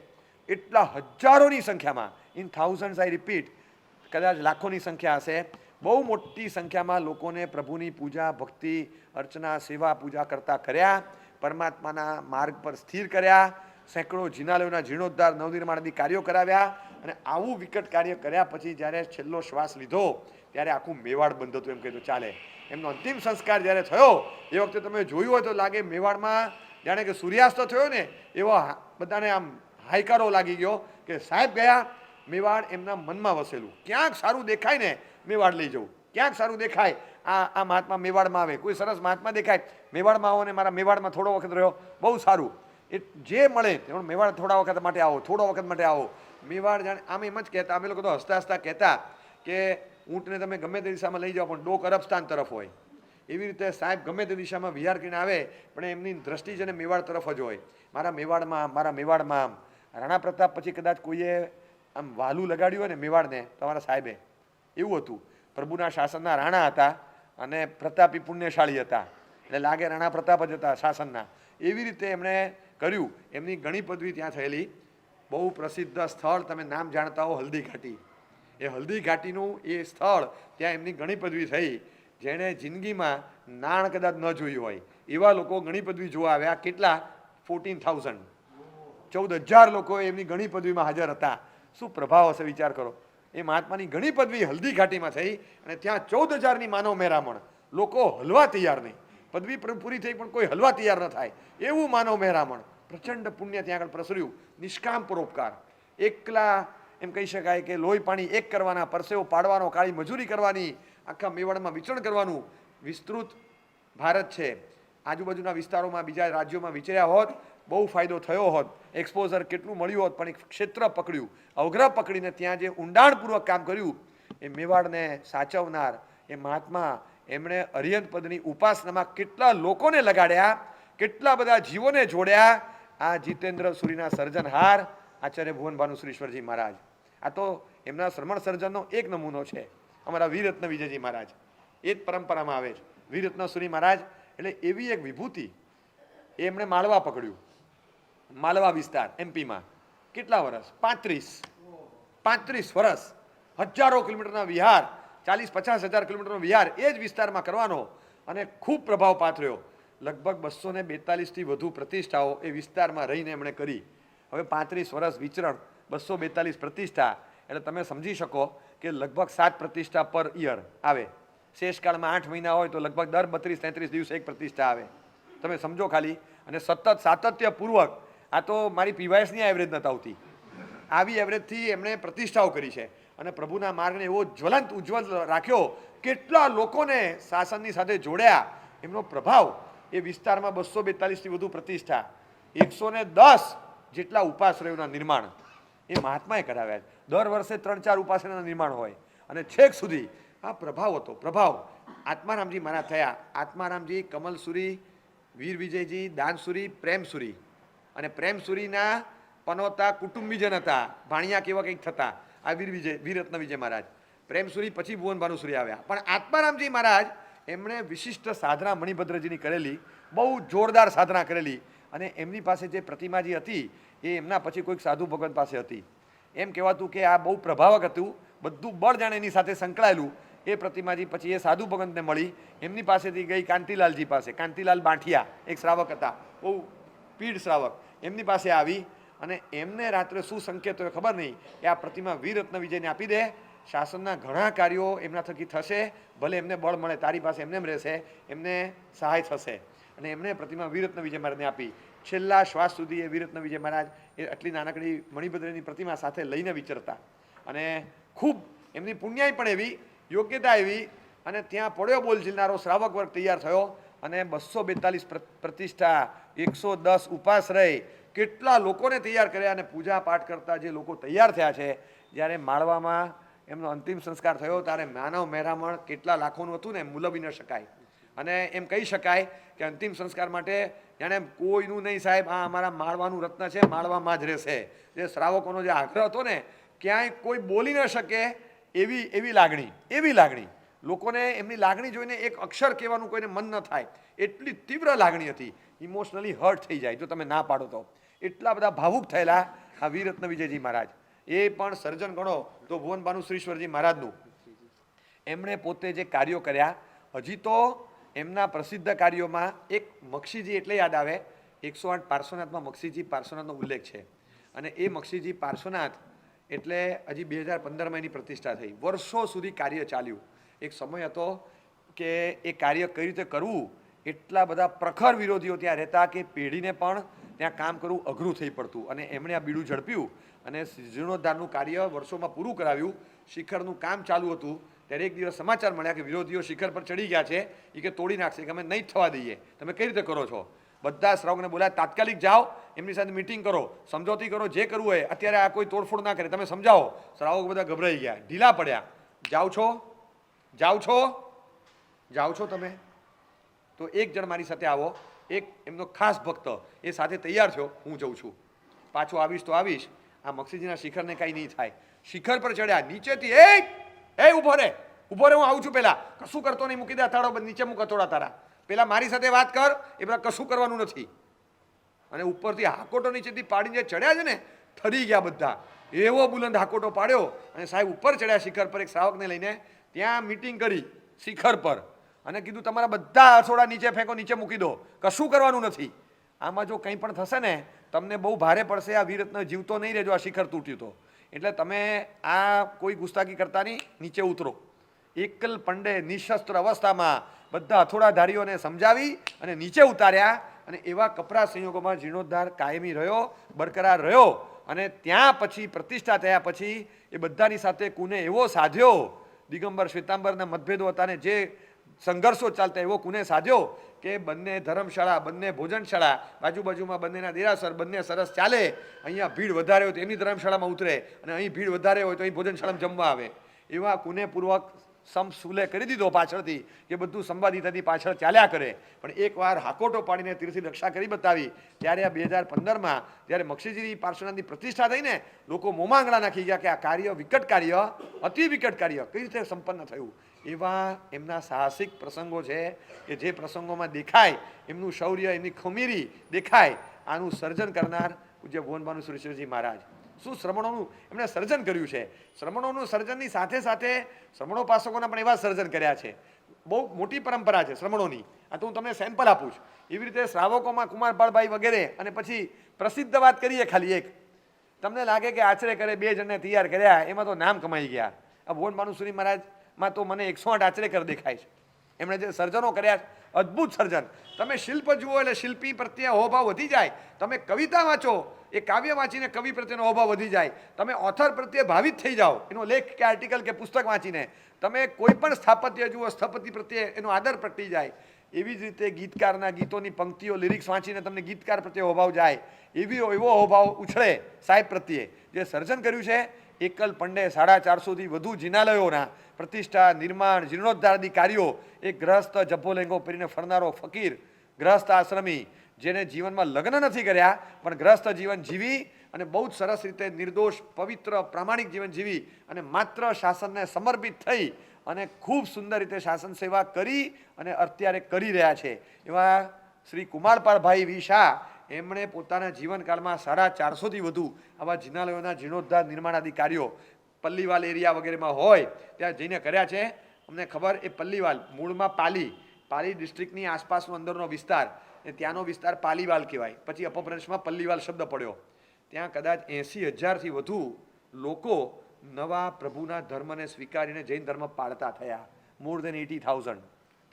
એટલા હજારોની સંખ્યામાં, ઇન થાઉઝન્ડ્સ આઈ રિપીટ, કદાચ લાખોની સંખ્યા હશે, બહુ મોટી સંખ્યામાં લોકોને પ્રભુની પૂજા, ભક્તિ, અર્ચના, સેવા, પૂજા કરતા કર્યા, પરમાત્માના માર્ગ પર સ્થિર કર્યા, સેંકડો જિનાલયોના જીર્ણોદ્ધાર, નવનિર્માણ આદિ કાર્યો કરાવ્યા. અને આવું વિકટ કાર્ય કર્યા પછી જ્યારે છેલ્લો શ્વાસ લીધો ત્યારે આખું મેવાડ બંધ હતું એમ કહીએ તો ચાલે. એમનો અંતિમ સંસ્કાર જ્યારે થયો એ વખતે તમે જોયું હોય તો લાગે મેવાડમાં જાણે કે સૂર્યાસ્ત થયો ને એવો બધાને આમ હાયકારો લાગી ગયો કે સાહેબ ગયા. મેવાડ એમના મનમાં વસેલું, ક્યાંક સારું દેખાય ને મેવાડ લઈ જવું, ક્યાંક સારું દેખાય આ મહાત્મા મેવાડમાં આવે, કોઈ સરસ મહાત્મા દેખાય મેવાડમાં આવો ને મારા મેવાડમાં થોડો વખત રહ્યો, બહુ સારું. એ જે મળે તેમાં મેવાડ થોડા વખત માટે આવો, થોડા વખત માટે આવો. મેવાડ જાણે આમ એમ જ કહેતા, અમે લોકો તો હસતા હસતા કહેતા કે ઊંટને તમે ગમે તે દિશામાં લઈ જાઓ પણ ડોક અરબસ્તાન તરફ હોય. એવી રીતે સાહેબ ગમે તે દિશામાં વિહાર કરીને આવે પણ એમની દ્રષ્ટિ છે ને મેવાડ તરફ જ હોય. મારા મેવાડમાં આમ રાણા પ્રતાપ પછી કદાચ કોઈએ આમ વાલું લગાડ્યું હોય ને મેવાડને તમારા સાહેબે, એવું હતું. પ્રભુના શાસનના રાણા હતા અને પ્રતાપી પુણ્યશાળી હતા, એટલે લાગે રાણા પ્રતાપ જ હતા શાસનના. એવી રીતે એમણે કર્યું. એમની ઘણી પદવી ત્યાં થયેલી. બહુ પ્રસિદ્ધ સ્થળ તમે નામ જાણતા હો, હલ્દી ઘાટી. એ હલ્દી ઘાટીનું એ સ્થળ, ત્યાં એમની ઘણી પદવી થઈ. જેણે જિંદગીમાં નાણ કદાચ ન જોયું હોય એવા લોકો ઘણી પદવી જોવા આવ્યા. કેટલા? 14,000, 14,000 લોકો એમની ઘણી પદવીમાં હાજર હતા. શું પ્રભાવ હશે વિચાર કરો. એ મહાત્માની ઘણી પદવી હલ્દી ઘાટીમાં થઈ અને ત્યાં 14,000ની માનવ મહેરામણ. લોકો હલવા તૈયાર નહીં. પદવી પૂરી થઈ પણ કોઈ હલવા તૈયાર ન થાય એવું માનવ મહેરામણ. પ્રચંડ પુણ્ય ત્યાં આગળ પ્રસર્યું. નિષ્કામ પરોપકાર. એકલા એમ કહી શકાય કે લોહી પાણી એક કરવાના, પરસેવો પાડવાનો, કાળી મજૂરી કરવાની, આખા મેવાડમાં વિચરણ કરવાનું. વિસ્તૃત ભારત છે, આજુબાજુના વિસ્તારોમાં બીજા રાજ્યોમાં વિચર્યા હોત, બહુ ફાયદો થયો હોત, એક્સપોઝર કેટલું મળ્યું હોત. પણ એક ક્ષેત્ર પકડ્યું, અવગ્રહ પકડીને ત્યાં જે ઊંડાણપૂર્વક કામ કર્યું, એ મેવાડને સાચવનાર એ મહાત્મા, એમણે અરિહંત પદની ઉપાસનામાં કેટલા લોકોને લગાડ્યા, કેટલા બધા જીવોને જોડ્યા. આ જીતેન્દ્ર સુરીના સર્જનહાર આચાર્ય ભુવન ભાનુશ્રીશ્વરજી મહારાજ. આ તો એમના શ્રમણ સર્જનનો એક નમૂનો છે. અમારા વીરરત્ન વિજયજી મહારાજ એ જ પરંપરામાં આવે છે. વીરરત્ન સુરી મહારાજ એટલે એવી એક વિભૂતિ. એમણે માળવા પકડ્યું. માલવા વિસ્તાર એમપીમાં કેટલા વર્ષ? 35 વર્ષ. હજારો કિલોમીટરના વિહાર, 40-50 હજાર કિલોમીટરનો વિહાર એ જ વિસ્તારમાં કરવાનો અને ખૂબ પ્રભાવ પાથર્યો. લગભગ 242થી વધુ પ્રતિષ્ઠાઓ એ વિસ્તારમાં રહીને એમણે કરી. હવે 35 વર્ષ વિચરણ, 242 પ્રતિષ્ઠા, એટલે તમે સમજી શકો કે લગભગ 7 પ્રતિષ્ઠા પર યર આવે. શેષકાળમાં 8 મહિના હોય તો લગભગ દર 32-33 દિવસે એક પ્રતિષ્ઠા આવે. તમે સમજો ખાલી. અને સતત સાતત્યપૂર્વક, આ તો મારી પીવાયસની એવરેજ નથી આવતી, આવી એવરેજથી એમણે પ્રતિષ્ઠાઓ કરી છે. અને પ્રભુના માર્ગને એવો જ્વલંત ઉજ્જવલ રાખ્યો. કેટલા લોકોને શાસનની સાથે જોડ્યા. એમનો પ્રભાવ એ વિસ્તારમાં 242થી વધુ પ્રતિષ્ઠા, 110 જેટલા ઉપાશ્રયોના નિર્માણ એ મહાત્માએ કરાવ્યા. દર વર્ષે 3-4 ઉપાશ્રયના નિર્માણ હોય અને છેક સુધી આ પ્રભાવ હતો. પ્રભાવ આત્મારામજી મહારાજ થયા. આત્મારામજી, કમલસુરી, વીર વિજયજી, દાનસુરી, પ્રેમસુરી. અને પ્રેમસુરીના પનોતા કુટુંબીજન હતા, ભાણિયા કેવા કંઈક થતા. આ વીરરત્ન વિજય મહારાજ. પ્રેમસુરી પછી ભુવન ભાનુસુરી આવ્યા. પણ આત્મારામજી મહારાજ એમણે વિશિષ્ટ સાધના મણિભદ્રજીની કરેલી, બહુ જોરદાર સાધના કરેલી. અને એમની પાસે જે પ્રતિમાજી હતી એ એમના પછી કોઈક સાધુ ભગવાન પાસે હતી. એમ કહેવાતું કે આ બહુ પ્રભાવક હતું, બધું બળ જાણે એની સાથે સંકળાયેલું. એ પ્રતિમાજી પછી એ સાધુ ભગવંતને મળી, એમની પાસેથી ગઈ કાંતિલાલજી પાસે. કાંતિલાલ બાંઠિયા એક શ્રાવક હતા, બહુ પીઢ શ્રાવક. એમની પાસે આવી અને એમને રાત્રે શું સંકેત હોય ખબર નહીં કે આ પ્રતિમા વીરરત્ન વિજયને આપી દે, શાસનના ઘણા કાર્યો એમના થકી થશે, ભલે એમને બળ મળે, તારી પાસે એમને રહેશે, એમને સહાય થશે. અને એમણે પ્રતિમા વીરરત્ન વિજય મહારાજને આપી. છેલ્લા શ્વાસ સુધી એ વીરરત્ન વિજય મહારાજ એ આટલી નાનકડી મણિભદ્રની પ્રતિમા સાથે લઈને વિચરતા. અને ખૂબ એમની પુણ્યાઈ પણ એવી, યોગ્યતા એવી. અને ત્યાં પડ્યો બોલ ઝીલનારો શ્રાવક વર્ગ તૈયાર થયો. અને 242 પ્રતિષ્ઠા, 110 ઉપાશ્રય, કેટલા લોકોને તૈયાર કર્યા. અને પૂજા પાઠ કરતા જે લોકો તૈયાર થયા છે, જ્યારે માળવામાં એમનો અંતિમ સંસ્કાર થયો ત્યારે માનવ મહેરામણ કેટલા લાખોનું હતું ને એમ મૂલવી ન શકાય. અને એમ કહી શકાય કે અંતિમ સંસ્કાર માટે જાણે કોઈનું નહીં સાહેબ, આ અમારા માળવાનું રત્ન છે, માળવામાં જ રહેશે. જે શ્રાવકોનો જે આગ્રહ હતો ને, ક્યાંય કોઈ બોલી ન શકે એવી લાગણી. લોકોને એમની લાગણી જોઈને એક અક્ષર કહેવાનું કોઈને મન ન થાય, એટલી તીવ્ર લાગણી હતી. ઇમોશનલી હર્ટ થઈ જાય જો તમે ના પાડો તો. એટલા બધા ભાવુક થયેલા આ વીરરત્ન વિજયજી મહારાજ. એ પણ સર્જન ગણો તો ભુવન ભાનુશ્રીશ્વરજી મહારાજનું એમણે પોતે જે કાર્યો કર્યા. હજી તો એમના પ્રસિદ્ધ કાર્યોમાં એક મક્ષીજી એટલે યાદ આવે, 108 પાર્શ્વનાથમાં મક્ષીજી પાર્શ્વનાથનો ઉલ્લેખ છે. અને એ મક્ષીજી પાર્શ્વનાથ એટલે હજી 2015માં એની પ્રતિષ્ઠા થઈ. વર્ષો સુધી કાર્ય ચાલ્યું. એક સમય હતો કે એ કાર્ય કઈ રીતે કરવું, એટલા બધા પ્રખર વિરોધીઓ ત્યાં રહેતા કે પેઢીને પણ ત્યાં કામ કરવું અઘરું થઈ પડતું. અને એમણે આ બીડું ઝડપ્યું અને જીર્ણોદ્ધારનું કાર્ય વર્ષોમાં પૂરું કરાવ્યું. શિખરનું કામ ચાલુ હતું ત્યારે એક દિવસ સમાચાર મળ્યા કે વિરોધીઓ શિખર પર ચડી ગયા છે, એ કે તોડી નાખશે, કે અમે નહીં થવા દઈએ, તમે કઈ રીતે કરો છો? બધા શ્રાવકને બોલાય, તાત્કાલિક જાઓ, એમની સાથે મિટિંગ કરો, સમજોતી કરો, જે કરવું હોય. અત્યારે આ કોઈ તોડફોડ ના કરે, તમે સમજાવો. શ્રાવક બધા ગભરાઈ ગયા, ઢીલા પડ્યા. જાઓ છો, જાઓ છો, જાઓ છો તમે? તો એક જણ મારી સાથે આવો, એક એમનો ખાસ ભક્ત એ સાથે તૈયાર થયો, હું જઉં છું, પાછો આવીશ તો આવીશ. આ મક્ષીજીના શિખરને કાંઈ નહીં થાય. શિખર પર ચડ્યા, નીચેથી એ ઊભો રે, ઊભો રે, હું આવું છું. પેલા કશું કરતો નહીં, મૂકી દે અથાડો, નીચે મૂક હથોડા તારા. પેલા મારી સાથે વાત કર, એ બધા કશું કરવાનું નથી. અને ઉપરથી હાકોટો નીચેથી પાડીને ચડ્યા છે ને, ઠરી ગયા બધા. એવો બુલંદ હાકોટો પાડ્યો અને સાહેબ ઉપર ચડ્યા શિખર પર, એક શ્રાવકને લઈને ત્યાં મિટિંગ કરી શિખર પર અને કીધું તમારા બધા હથોડા નીચે ફેંકો, નીચે મૂકી દો, કશું કરવાનું નથી. આમાં જો કંઈ પણ થશે ને તમને બહુ ભારે પડશે. આ વીરત્ન જીવતો નહીં રહેજો, આ શિખર તૂટ્યું તો. એટલે તમે આ કોઈ ગુસ્તાખી કરતા નહીં, નીચે ઉતરો. એકલ પંડે નિશસ્ત્ર અવસ્થામાં બધા હથોડાધારીઓને સમજાવી અને નીચે ઉતાર્યા. અને એવા કપરા સંયોગોમાં જીર્ણોદ્ધાર કાયમી રહ્યો, બરકરાર રહ્યો. અને ત્યાં પછી પ્રતિષ્ઠા થયા પછી એ બધાની સાથે કુને એવો સાધ્યો, દિગંબર શ્વેતાંબરના મતભેદો હતા ને જે સંઘર્ષો ચાલતા, એવો કુને સાધ્યો કે બંને ધર્મશાળા, બંને ભોજનશાળા, બાજુબાજુમાં બંનેના દેરાસર, બંને સરસ ચાલે. અહીંયા ભીડ વધારે હોય તો એમની ધર્મશાળામાં ઉતરે, અને અહીં ભીડ વધારે હોય તો અહીં ભોજનશાળામાં જમવા આવે. એવા કુનેપૂર્વક સમસુલે કરી દીધો પાછળથી કે બધું સંવાદિતાથી પાછળ ચાલ્યા કરે. પણ એકવાર હાકોટો પાડીને તીરથી રક્ષા કરી બતાવી. ત્યારે આ 2015માં જ્યારે મક્ષીજીની પાર્શ્વનાથની પ્રતિષ્ઠા થઈને લોકો મોમાંગણા નાખી ગયા કે આ કાર્ય વિકટ કાર્ય, અતિ વિકટ કાર્ય કઈ રીતે સંપન્ન થયું. એવા એમના સાહસિક પ્રસંગો છે કે જે પ્રસંગોમાં દેખાય એમનું શૌર્ય, એમની ખમીરી દેખાય. આનું સર્જન કરનાર પૂજ્ય ભુવન ભાનુસુરેશ્વરજી મહારાજ. શું શ્રમણોનું એમણે સર્જન કર્યું છે. શ્રમણોનું સર્જનની સાથે સાથે શ્રમણોપાસકોના પણ એવા સર્જન કર્યા છે. બહુ મોટી પરંપરા છે શ્રમણોની. આ તો હું તમને સેમ્પલ આપું છું. એવી રીતે શ્રાવકોમાં કુમારપાળભાઈ વગેરે. અને પછી પ્રસિદ્ધ વાત કરીએ ખાલી એક, તમને લાગે કે આચરે કરે 2 જણને તૈયાર કર્યા, એમાં તો નામ કમાઈ ગયા. આ ભુવન ભાનુસુરી મહારાજમાં તો મને 108 આચરેકર દેખાય છે. એમણે જે સર્જનો કર્યા, અદ્ભુત સર્જન. તમે શિલ્પ જુઓ એટલે શિલ્પી પ્રત્યે અહોભાવ વધી જાય. તમે કવિતા વાંચો, એ કાવ્ય વાંચીને કવિ પ્રત્યેનો અહોભાવ વધી જાય. તમે ઓથર પ્રત્યે ભાવિત થઈ જાઓ, એનો લેખ કે આર્ટિકલ કે પુસ્તક વાંચીને. તમે કોઈ પણ સ્થાપત્ય જુઓ, સ્થપતિ પ્રત્યે એનો આદર પ્રગટી જાય. એવી જ રીતે ગીતકારના ગીતોની પંક્તિઓ, લિરિક્સ વાંચીને તમને ગીતકાર પ્રત્યે અહોભાવ જાય. એવો અહોભાવ ઉછળે સાહેબ પ્રત્યે. જે સર્જન કર્યું છે એકલ પંડે 450થી વધુ જિનાલયોના પ્રતિષ્ઠા, નિર્માણ, જીર્ણોદ્ધારાદી કાર્યો. એક ગ્રહસ્થ જબ્બો લેંગો પહેરીને ફરનારો ફકીર, ગ્રહસ્થ આશ્રમી, જેને જીવનમાં લગ્ન નથી કર્યા પણ ગ્રહસ્થ જીવન જીવી અને બહુ જ સરસ રીતે નિર્દોષ, પવિત્ર, પ્રામાણિક જીવન જીવી અને માત્ર શાસનને સમર્પિત થઈ અને ખૂબ સુંદર રીતે શાસન સેવા કરી અને અત્યારે કરી રહ્યા છે. એવા શ્રી કુમારપાળભાઈ વી શાહ, એમણે પોતાના જીવનકાળમાં 450થી વધુ આવા જિનાલયોના જીર્ણોદ્ધાર, નિર્માણાદી કાર્યો પલ્લીવાલ એરિયા વગેરેમાં હોય ત્યાં જઈને કર્યા છે. અમને ખબર એ પલ્લીવાલ મૂળમાં પાલી ડિસ્ટ્રિક્ટની આસપાસનો અંદરનો વિસ્તાર, એ ત્યાંનો વિસ્તાર પાલીવાલ કહેવાય. પછી અપભ્રંશમાં પલ્લીવાલ શબ્દ પડ્યો. ત્યાં કદાચ 80,000થી વધુ લોકો નવા પ્રભુના ધર્મને સ્વીકારીને જૈન ધર્મ પાળતા થયા. મોર દેન 80,000.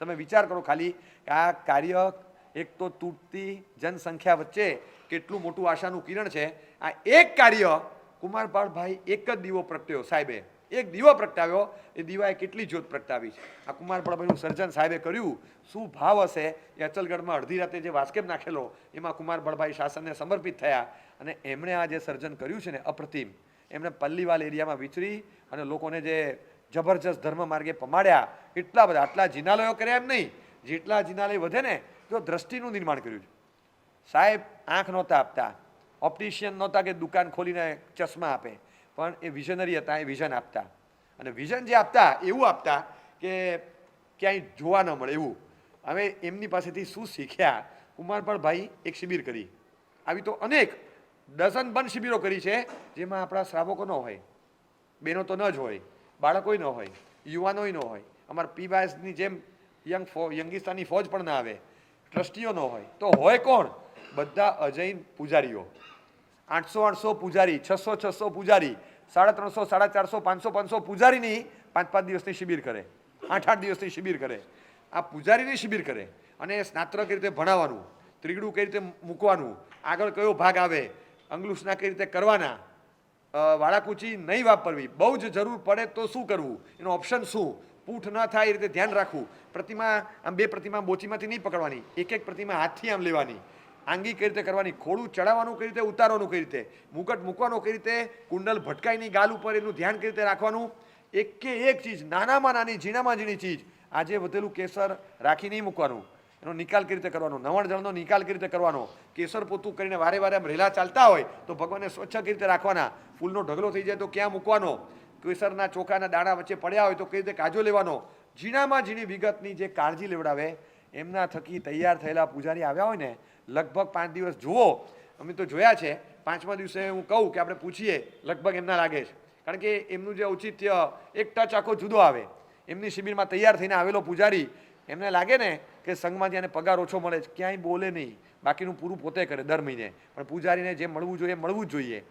તમે વિચાર કરો ખાલી આ કાર્ય, એક તો તૂટતી જનસંખ્યા વચ્ચે કેટલું મોટું આશાનું કિરણ છે. આ એક કાર્ય કુમારપાળભાઈ એક જ દીવો પ્રગટ્યો સાહેબે, એક દીવો પ્રગટાવ્યો. એ દીવાએ કેટલી જ્યોત પ્રગટાવી છે. આ કુમારપાળભાઈનું સર્જન સાહેબે કર્યું. શું ભાવ હશે એ અચલગઢમાં અડધી રાતે જે વાસ્કેપ નાખેલો એમાં કુમારપાળભાઈ શાસનને સમર્પિત થયા. અને એમણે આ જે સર્જન કર્યું છે ને અપ્રતિમ. એમણે પલ્લીવાલ એરિયામાં વિચરી અને લોકોને જે જબરજસ્ત ધર્મ માર્ગે પમાડ્યા. એટલા બધા, આટલા જિનાલયો કર્યા એમ નહીં, જેટલા જિનાલય વધે ને તો દ્રષ્ટિનું નિર્માણ કર્યું છે. સાહેબ આંખ નહોતા આપતા, ઓપ્ટિશિયન નહોતા કે દુકાન ખોલીને ચશ્મા આપે, પણ એ વિઝનરી હતા. એ વિઝન આપતા, અને વિઝન જે આપતા એવું આપતા કે ક્યાંય જોવા ન મળે એવું. હવે એમની પાસેથી શું શીખ્યા? કુમારપાળભાઈ એક શિબિર કરી. આવી તો અનેક ડઝન બંધ શિબિરો કરી છે જેમાં આપણા શ્રાવકો ન હોય, બહેનો તો ન જ હોય, બાળકોય ન હોય, યુવાનોય ન હોય, અમારા પીવાયસની જેમ યંગિસ્તાની ફોજ પણ ના આવે, ટ્રસ્ટીઓ ન હોય. તો હોય કોણ? બધા અજૈન પૂજારીઓ. 800 પૂજારી, 600 પૂજારી, 350, 450, 500 પૂજારીની 5 દિવસની શિબિર કરે, 8 દિવસની શિબિર કરે. આ પૂજારીની શિબિર કરે અને સ્નાત્ર કઈ રીતે ભણાવવાનું, ત્રિગડું કઈ રીતે મૂકવાનું, આગળ કયો ભાગ આવે, અંગલુસના કઈ રીતે કરવાના, વાળાકૂચી નહીં વાપરવી, બહુ જ જરૂર પડે તો શું કરવું, એનો ઓપ્શન શું, પૂઠ ન થાય એ રીતે ધ્યાન રાખવું. પ્રતિમા આમ 2 પ્રતિમા બોચીમાંથી નહીં પકડવાની, એક પ્રતિમા હાથથી આમ લેવાની. આંગી કઈ રીતે કરવાની, ખોળું ચડાવવાનું કઈ રીતે, ઉતારવાનું કઈ રીતે, મુકટ મૂકવાનો કઈ રીતે, કુંડલ ભટકાઈની ગાલ ઉપર એનું ધ્યાન કઈ રીતે રાખવાનું, એક કે એક ચીજ, નાનામાં નાની ઝીણામાં ઝીણી ચીજ, આજે વધેલું કેસર રાખી નહીં મૂકવાનું, એનો નિકાલ કઈ રીતે કરવાનો, નવણ જળનો નિકાલ કઈ રીતે કરવાનો, કેસર પોતું કરીને વારે વારે આમ રેલા ચાલતા હોય તો ભગવાનને સ્વચ્છ કઈ રીતે રાખવાના, ફૂલનો ઢગલો થઈ જાય તો ક્યાં મૂકવાનો, કેસરના ચોખાના દાણા વચ્ચે પડ્યા હોય તો કઈ રીતે કાજો લેવાનો, ઝીણામાં ઝીણી વિગતની જે કાળજી લેવડાવે એમના થકી તૈયાર થયેલા પૂજારી આવ્યા હોય ને, લગભગ 5 દિવસ જુઓ, અમે તો જોયા છે, 5મા દિવસે હું કહું કે આપણે પૂછીએ, લગભગ એમના લાગે છે, કારણ કે એમનું જે ઔચિત્ય એક ટચ આખો જુદો આવે. એમની શિબિરમાં તૈયાર થઈને આવેલો પૂજારી, એમને લાગે ને કે સંઘમાંથી એને પગાર ઓછો મળે છે, ક્યાંય બોલે નહીં, બાકીનું પૂરું પોતે કરે દર મહિને, પણ પૂજારીને જે મળવું જોઈએ મળવું જ જોઈએ,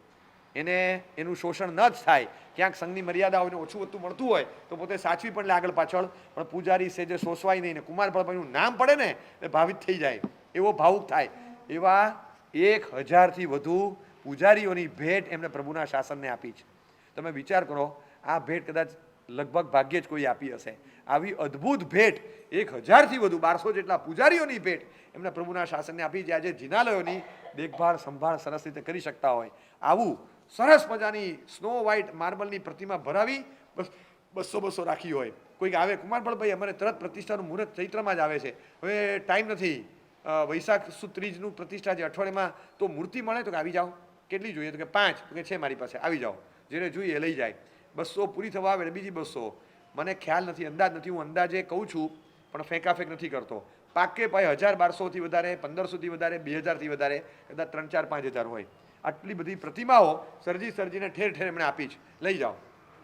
એને એનું શોષણ ન જ થાય. ક્યાંક સંઘની મર્યાદા હોય ને ઓછું વધતું મળતું હોય તો પોતે સાચવી પણ લે આગળ પાછળ, પણ પૂજારી છે જે શોષવાય નહીં ને કુમાર ફળભાઈનું નામ પડે ને એટલે ભાવિત થઈ જાય, એવો ભાવુક થાય. એવા 1000થી વધુ પૂજારીઓની ભેટ એમણે પ્રભુના શાસનને આપી છે. તમે વિચાર કરો, આ ભેટ કદાચ લગભગ ભાગ્યે જ કોઈ આપી હશે. આવી અદ્ભુત ભેટ 1000થી વધુ 1200 જેટલા પૂજારીઓની ભેટ એમણે પ્રભુના શાસનને આપી છે. આજે જિનાલયોની દેખભાળ સંભાળ સરસ રીતે કરી શકતા હોય, આવું સરસ મજાની સ્નો વ્હાઇટ માર્બલની પ્રતિમા ભરાવી 200 રાખી હોય. કોઈક આવે, કુમારભાઈ અમારે તરત પ્રતિષ્ઠાનું મુહૂર્ત ચૈત્રમાં જ આવે છે, હવે ટાઈમ નથી, વૈશાખ સુદ ત્રીજનું પ્રતિષ્ઠા છે અઠવાડિયામાં, તો મૂર્તિ મળે તો કે આવી જાઓ. કેટલી જોઈએ? તો કે 5. તો કે છે મારી પાસે, આવી જાઓ, જેને જોઈએ લઈ જાય. 200 પૂરી થવા આવે બીજી 200. મને ખ્યાલ નથી, અંદાજ નથી, હું અંદાજે કહું છું પણ ફેંકાફેંક નથી કરતો. પાકે પાય 1000-1200થી વધારે, 1500થી વધારે, 2000થી વધારે, કદાચ 3000-5000 હોય. આટલી બધી પ્રતિમાઓ સર્જીને ઠેર ઠેર એમણે આપી છે, લઈ જાઓ.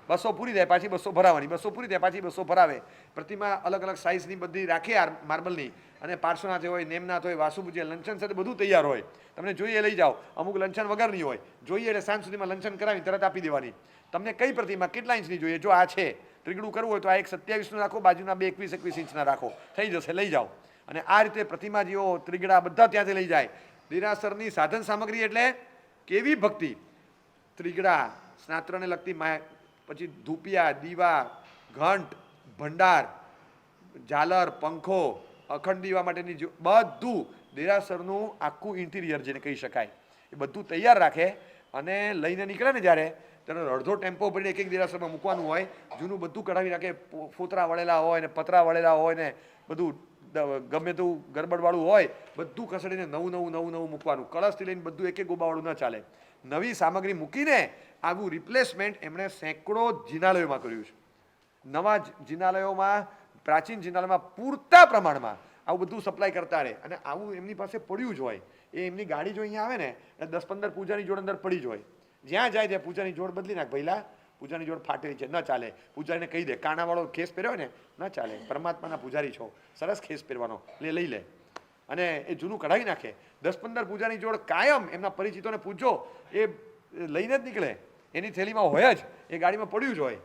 200 પૂરી થાય પાછી 200 ભરાવાની, 200 પૂરી થાય પાછી 200 ભરાવે. પ્રતિમા અલગ અલગ સાઇઝની બધી રાખે માર્બલની, અને પાર્શ્વનાથ હોય, નેમનાથ હોય, વાસુપૂજ્ય, લંચન સાથે બધું તૈયાર હોય. તમને જોઈએ લઈ જાઓ. અમુક લંચન વગરની હોય, જોઈએ એટલે સાંજ સુધીમાં લંચન કરાવી તરત આપી દેવાની. તમને કઈ પ્રતિમા કેટલા ઇંચની જોઈએ? જો આ છે ત્રિગડું કરવું હોય તો આ એક 27નું રાખો, બાજુના 2 21 ઇંચના રાખો, થઈ જશે, લઈ જાઓ. અને આ રીતે પ્રતિમાજીઓ ત્રિગડા બધા ત્યાંથી લઈ જાય. દેરાસરની સાધન સામગ્રી એટલે કેવી ભક્તિ! ત્રિગડા, સ્નાત્રને લગતી, પછી ધૂપિયા, દીવા, ઘંટ, ભંડાર, ઝાલર, પંખો, અખંડ દીવા માટેની બધું દેરાસરનું આખું ઇન્ટિરિયર જેને કહી શકાય એ બધું તૈયાર રાખે. અને લઈને નીકળે ને જ્યારે, ત્યારે અડધો ટેમ્પો ભરીને એક દેરાસરમાં મૂકવાનું હોય. જૂનું બધું કઢાવી રાખે, ફોતરા વળેલા હોય ને પતરા વળેલા હોય ને બધું ગમે તેવું ગરબડવાળું હોય, બધું ખસેડીને નવું મૂકવાનું. કળશથી લઈને બધું એક ગોબાવાળું ન ચાલે. નવી સામગ્રી મૂકીને આવું રિપ્લેસમેન્ટ એમણે સેંકડો જિનાલયોમાં કર્યું છે. નવા જિનાલયોમાં, પ્રાચીન જિનાલયમાં પૂરતા પ્રમાણમાં આવું બધું સપ્લાય કરતા રહે. અને આવું એમની પાસે પડ્યું જ હોય. એ એમની ગાડી જો અહીંયા આવે ને એટલે 10-15 પૂજાની જોડ અંદર પડી જ હોય. જ્યાં જાય ત્યાં પૂજાની જોડ બદલી નાખ, ભઈલા પૂજાની જોડ ફાટેલી છે, ન ચાલે. પૂજારીને કહી દે, કાણાવાળો ખેસ પહેર્યો હોય ને, ન ચાલે, પરમાત્માના પૂજારી છો, સરસ ખેસ પહેરવાનો, લઈ લે. અને એ જૂનું કઢાવી નાખે. 10-15 પૂજાની જોડ કાયમ એમના પરિચિતોને પૂછજો, એ લઈને જ નીકળે, એની થેલીમાં હોય જ, એ ગાડીમાં પડ્યું જ હોય.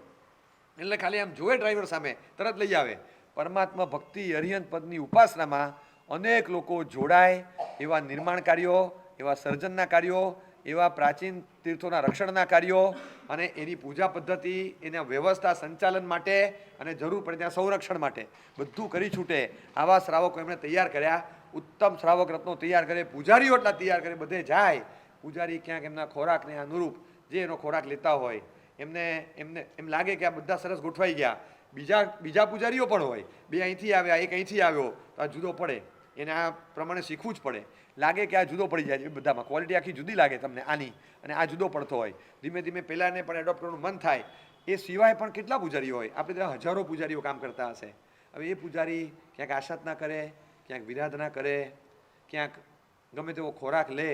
એટલે ખાલી આમ જોવે ડ્રાઈવર સામે, તરત લઈ આવે. પરમાત્મા ભક્તિ, અરિહંત પદની ઉપાસનામાં અનેક લોકો જોડાય. એવા નિર્માણ કાર્યો, એવા સર્જનના કાર્યો, એવા પ્રાચીન તીર્થોના રક્ષણના કાર્યો, અને એની પૂજા પદ્ધતિ, એના વ્યવસ્થા સંચાલન માટે અને જરૂર પડે ત્યાં સંરક્ષણ માટે બધું કરી છૂટે. આવા શ્રાવકો એમણે તૈયાર કર્યા. ઉત્તમ શ્રાવક રત્નો તૈયાર કરે, પૂજારીઓ એટલા તૈયાર કરે, બધે જાય. પૂજારી ક્યાંક એમના ખોરાકને અનુરૂપ જે એનો ખોરાક લેતા હોય, એમ લાગે કે આ બધા સરસ ગોઠવાઈ ગયા. બીજા પૂજારીઓ પણ હોય, 2 અહીંથી આવ્યા, 1 અહીંથી આવ્યો, તો આ જુદો પડે. એને આ પ્રમાણે શીખવું જ પડે. લાગે કે આ જુદો પડી જાય છે, બધામાં ક્વોલિટી આખી જુદી લાગે તમને આની, અને આ જુદો પડતો હોય. ધીમે ધીમે પહેલાંને પણ એડોપ્ટ કરવાનું મન થાય. એ સિવાય પણ કેટલા પૂજારીઓ હોય, આપણે ત્યાં હજારો પૂજારીઓ કામ કરતા હશે. હવે એ પૂજારી ક્યાંક આસાધના કરે, ક્યાંક વિરાધના કરે, ક્યાંક ગમે તેવો ખોરાક લે,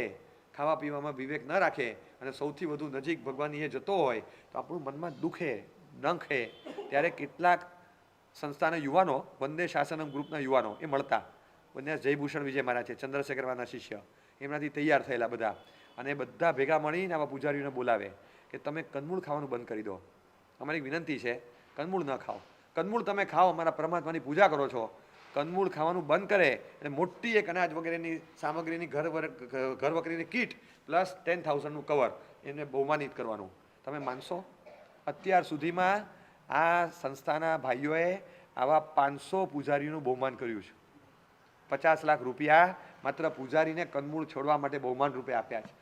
ખાવા પીવામાં વિવેક ન રાખે, અને સૌથી વધુ નજીક ભગવાનની એ જતો હોય તો આપણું મનમાં દુખે, ડંખે. ત્યારે કેટલાક સંસ્થાના યુવાનો, વંદે શાસનમ ગ્રુપના યુવાનો એ મળતા. બંને જયભૂષણ વિજય મહારાજ છે, ચંદ્રશેખરવાના શિષ્ય, એમનાથી તૈયાર થયેલા બધા. અને બધા ભેગા મળીને આવા પૂજારીઓને બોલાવે કે તમે કંદમૂળ ખાવાનું બંધ કરી દો. અમારી વિનંતી છે, કંદમૂળ ન ખાઓ. કંદમૂળ તમે ખાઓ, અમારા પરમાત્માની પૂજા કરો છો. કંદમૂળ ખાવાનું બંધ કરે એટલે મોટી એક અનાજ વગેરેની સામગ્રીની ઘર વગેરેની કીટ પ્લસ 10,000નું કવર એને બહુમાનિત કરવાનું. તમે માનશો, અત્યાર સુધીમાં આ સંસ્થાના ભાઈઓએ આવા 500 પૂજારીઓનું બહુમાન કર્યું છે. 50 લાખ રૂપિયા માત્ર પૂજારીને કંદમૂળ છોડવા માટે બહુમાન રૂપે આપ્યા છે.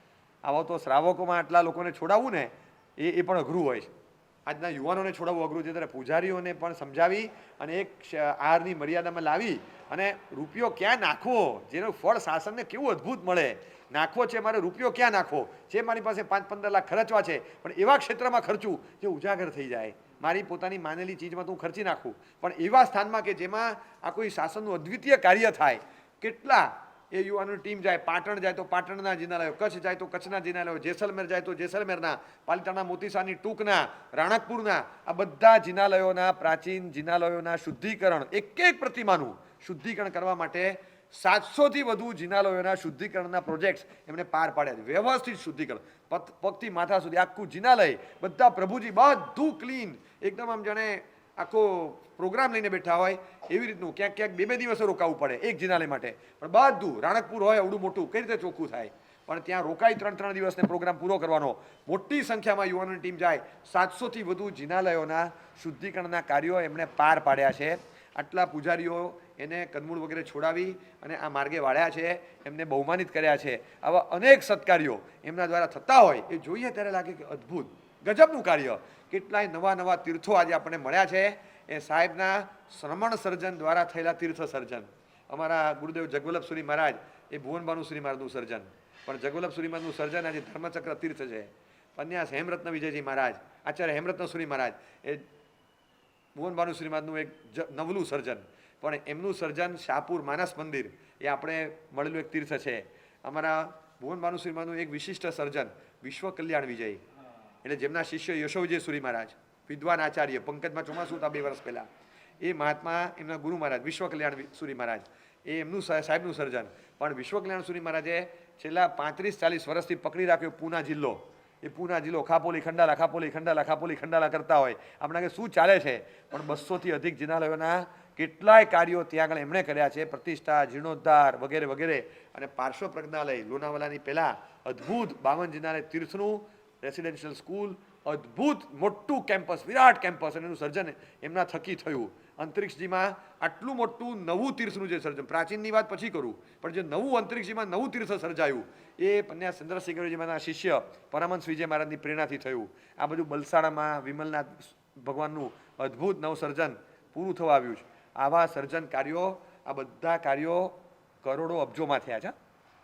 આવા તો શ્રાવકોમાં આટલા લોકોને છોડાવવું ને એ પણ અઘરું હોય છે. આજના યુવાનોને છોડાવવું અઘરું છે, ત્યારે પૂજારીઓને પણ સમજાવી અને એક આહારની મર્યાદામાં લાવી અને રૂપિયો ક્યાં નાખવો, જેનું ફળ શાસનને કેવું અદ્ભુત મળે. નાખવો છે મારે રૂપિયો ક્યાં નાખવો છે, મારી પાસે 5-15 લાખ ખર્ચવા છે, પણ એવા ક્ષેત્રમાં ખર્ચું જે ઉજાગર થઈ જાય. મારી પોતાની માનેલી ચીજમાં તો હું ખર્ચી નાખું, પણ એવા સ્થાનમાં કે જેમાં આ કોઈ શાસનનું અદ્વિતીય કાર્ય થાય. કેટલા એ યુવાનોની ટીમ જાય, પાટણ જાય તો પાટણના જિનાલયો, કચ્છ જાય તો કચ્છના જિનાલયો, જેસલમેર જાય તો જેસલમેરના, પાલિતાણા મોતીસાની ટૂંકના, રાણકપુરના, આ બધા જિનાલયોના, પ્રાચીન જિનાલયોના શુદ્ધિકરણ, એક એક પ્રતિમાનું શુદ્ધિકરણ કરવા માટે 700થી વધુ જિનાલયોના શુદ્ધિકરણના પ્રોજેક્ટ્સ એમણે પાર પાડ્યા છે. વ્યવસ્થિત શુદ્ધિકરણ, પગથી માથા સુધી આખું જિનાલય, બધા પ્રભુજી બધું ક્લીન, એકદમ આમ જાણે આખો પ્રોગ્રામ લઈને બેઠા હોય એવી રીતનું. ક્યાંક ક્યાંક 2-2 દિવસો રોકાવું પડે એક જિનાલય માટે, પણ બધું રાણકપુર હોય અવડું મોટું કઈ રીતે ચોખ્ખું થાય, પણ ત્યાં રોકાઈ 3-3 દિવસને પ્રોગ્રામ પૂરો કરવાનો. મોટી સંખ્યામાં યુવાનોની ટીમ જાય. 700થી વધુ જિનાલયોના શુદ્ધિકરણના કાર્યો એમણે પાર પાડ્યા છે. આટલા પૂજારીઓ એને કંદમૂળ વગેરે છોડાવી અને આ માર્ગે વાળ્યા છે, એમને બહુમાનિત કર્યા છે. આવા અનેક સત્કાર્યો એમના દ્વારા થતા હોય એ જોઈએ ત્યારે લાગે કે અદ્ભુત ગજબનું કાર્ય. કેટલાય નવા નવા તીર્થો આજે આપણને મળ્યા છે. એ સાહેબના શ્રમણ સર્જન દ્વારા થયેલા તીર્થ સર્જન. અમારા ગુરુદેવ જગવલ્લભસુરી મહારાજ એ ભુવનભાનુસુરી મહારાજનું સર્જન, પણ જગવલ્લભસુરી મહારાજનું સર્જન આજે ધર્મચક્ર તીર્થ છે. પન્યાસ હેમરત્ન વિજયજી મહારાજ, આચાર્ય હેમરત્નસુરી મહારાજ એ ભુવનભાનુસુરી મહારાજનું એક નવલું સર્જન, પણ એમનું સર્જન શાહપુર માનસ મંદિર એ આપણે મળેલું એક તીર્થ છે. અમારા ભુવનભાનુસુરી મહારાજનું એક વિશિષ્ટ સર્જન વિશ્વ કલ્યાણ વિજય, એટલે જેમના શિષ્ય યશોવિજય સુરી મહારાજ, વિદ્વાન આચાર્ય, પંકજમાં ચોમાસું હતા 2 વર્ષ પહેલાં, એ મહાત્મા એમના ગુરુ મહારાજ વિશ્વ કલ્યાણ સુરી મહારાજ એ એમનું સાહેબનું સર્જન. પણ વિશ્વ કલ્યાણ સુરી મહારાજે છેલ્લા 35-40 વર્ષથી પકડી રાખ્યો પૂના જિલ્લો. એ પૂના જિલ્લો ખાપોલી ખંડાલા, ખાપોલી ખંડાલા, ખાપોલી ખંડાલા કરતા હોય. આપણે કે શું ચાલે છે, પણ 200થી અધિક જિનાલયોના કેટલાય કાર્યો ત્યાં આગળ એમણે કર્યા છે. પ્રતિષ્ઠા, જીર્ણોદ્ધાર વગેરે વગેરે. અને પાર્શ્વ પ્રજ્ઞાલય લોનાવાલાની પહેલાં અદ્ભુત 52 જિનાલય તીર્થનું રેસિડેન્શિયલ સ્કૂલ, અદ્ભુત મોટું કેમ્પસ, વિરાટ કેમ્પસ, અને એનું સર્જન એમના થકી થયું. અંતરિક્ષજીમાં આટલું મોટું નવું તીર્થનું જે સર્જન, પ્રાચીનની વાત પછી કરું, પણ જે નવું અંતરિક્ષજીમાં નવું તીર્થ સર્જાયું એ પન્યા ચંદ્રશેખરજીમાંના શિષ્ય પરમહંસ વિજય મહારાજની પ્રેરણાથી થયું. આ બધું બલસાણામાં વિમલનાથ ભગવાનનું અદ્ભુત નવસર્જન પૂરું થવા આવ્યું છે. આવા સર્જન કાર્યો, આ બધા કાર્યો કરોડો અબજોમાં થયા છે.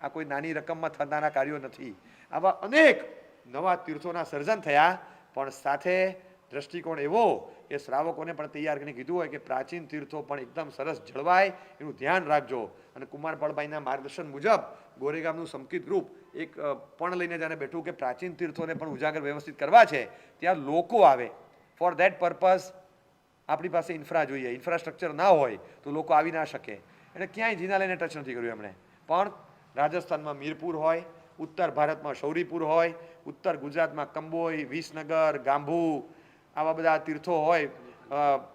આ કોઈ નાની રકમમાં થનારા કાર્યો નથી. આવા અનેક નવા તીર્થોના સર્જન થયા, પણ સાથે દ્રષ્ટિકોણ એવો કે શ્રાવકોને પણ તૈયાર કરીને કીધું હોય કે પ્રાચીન તીર્થો પણ એકદમ સરસ જળવાય, એનું ધ્યાન રાખજો. અને કુમારપાળભાઈના માર્ગદર્શન મુજબ ગોરેગામનું સમકિત ગ્રુપ એક પણ લઈને જાણે બેઠું કે પ્રાચીન તીર્થોને પણ ઉજાગર વ્યવસ્થિત કરવા છે. ત્યાં લોકો આવે. ફોર ધેટ પર્પઝ આપણી પાસે ઇન્ફ્રા જોઈએ. ઇન્ફ્રાસ્ટ્રક્ચર ના હોય તો લોકો આવી ના શકે. એટલે ક્યાંય જિનાલયને ટચ નથી કર્યું એમણે. પણ રાજસ્થાનમાં મીરપુર હોય, ઉત્તર ભારતમાં શૌરીપુર હોય, ઉત્તર ગુજરાતમાં કંબોઈ, વિસનગર, ગાંભુ, આવા બધા તીર્થો હોય.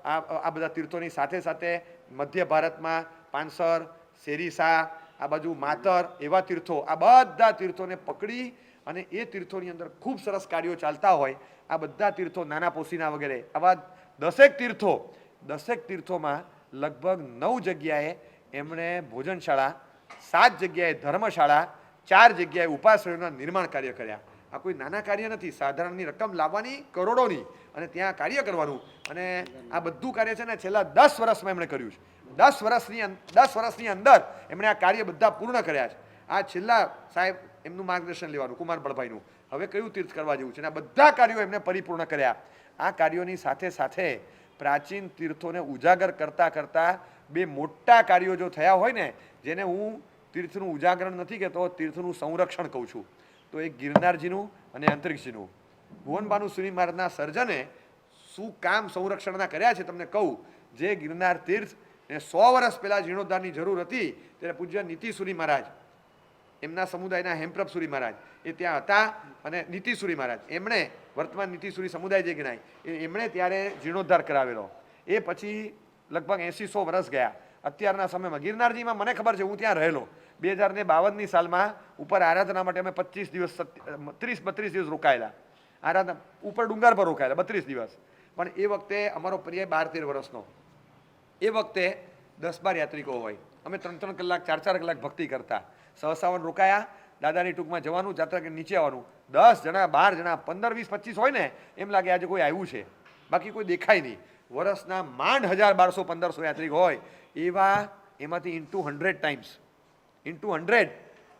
આ બધા તીર્થોની સાથે સાથે મધ્ય ભારતમાં પાંસર, શેરીસા, આ બાજુ માતર, એવા તીર્થો, આ બધા તીર્થોને પકડી અને એ તીર્થોની અંદર ખૂબ સરસ કાર્યો ચાલતા હોય. આ બધા તીર્થો નાના પોસીના વગેરે આવા 10 તીર્થોમાં લગભગ 9 જગ્યાએ એમણે ભોજનશાળા, 7 જગ્યાએ ધર્મશાળા, 4 જગ્યાએ ઉપાશ્રયોના નિર્માણ કાર્ય કર્યા. આ કોઈ નાના કાર્ય નથી. સાધારણની રકમ લાવવાની કરોડોની અને ત્યાં કાર્ય કરવાનું. અને આ બધું કાર્ય છે ને છેલ્લા 10 વર્ષમાં એમણે કર્યું છે. 10 વર્ષની અંદર એમણે આ કાર્ય બધા પૂર્ણ કર્યા છે. આ છેલ્લા સાહેબ એમનું માર્ગદર્શન લેવાનું, કુમાર બળભાઈનું, હવે કયું તીર્થ કરવા જેવું છે. આ બધા કાર્યો એમને પરિપૂર્ણ કર્યા. આ કાર્યોની સાથે સાથે પ્રાચીન તીર્થોને ઉજાગર કરતાં કરતાં 2 મોટા કાર્યો જો થયા હોય ને, જેને હું તીર્થનું ઉજાગરણ નથી કહેતો, તીર્થનું સંરક્ષણ કહું છું, તો એક ગિરનારજીનું અને અંતરિક્ષજીનું. ભુવનભાનુસુરી મહારાજના સર્જને શું કામ સંરક્ષણના કર્યા છે તમને કહું. જે ગિરનાર તીર્થ એને 100 વર્ષ પહેલાં જીર્ણોદ્ધારની જરૂર હતી, ત્યારે પૂજ્ય નીતિસુરી મહારાજ, એમના સમુદાયના હેમપ્રભ સુરી મહારાજ એ ત્યાં હતા. અને નીતિસુરી મહારાજ એમણે, વર્તમાન નીતિસુરી સમુદાય જે ગણાય, એમણે ત્યારે જીર્ણોદ્ધાર કરાવેલો. એ પછી લગભગ 80-100 વર્ષ ગયા. અત્યારના સમયમાં ગિરનારજીમાં મને ખબર છે, હું ત્યાં રહેલો. 2052ની સાલમાં ઉપર આરાધના માટે અમે 25 દિવસ 30-32 દિવસ રોકાયેલા. આરાધના ઉપર ડુંગર પર રોકાયેલા 32 દિવસ. પણ એ વખતે અમારો પર્યાય 12-13 વર્ષનો. એ વખતે 10-12 યાત્રિકો હોય. અમે 3-3 કલાક 4-4 કલાક ભક્તિ કરતા. સહસાવન રોકાયા, દાદાની ટૂંકમાં જવાનું, જાત્રા કે નીચે આવવાનું. 10 જણા 12 જણા 15 20 25 હોય ને એમ લાગે આજે કોઈ આવ્યું છે, બાકી કોઈ દેખાય નહીં. વર્ષના માંડ 1000 1200 1500 યાત્રિક હોય એવા, એમાંથી ઇન્ટુ 100 ટાઈમ્સ, ઇન્ટુ 100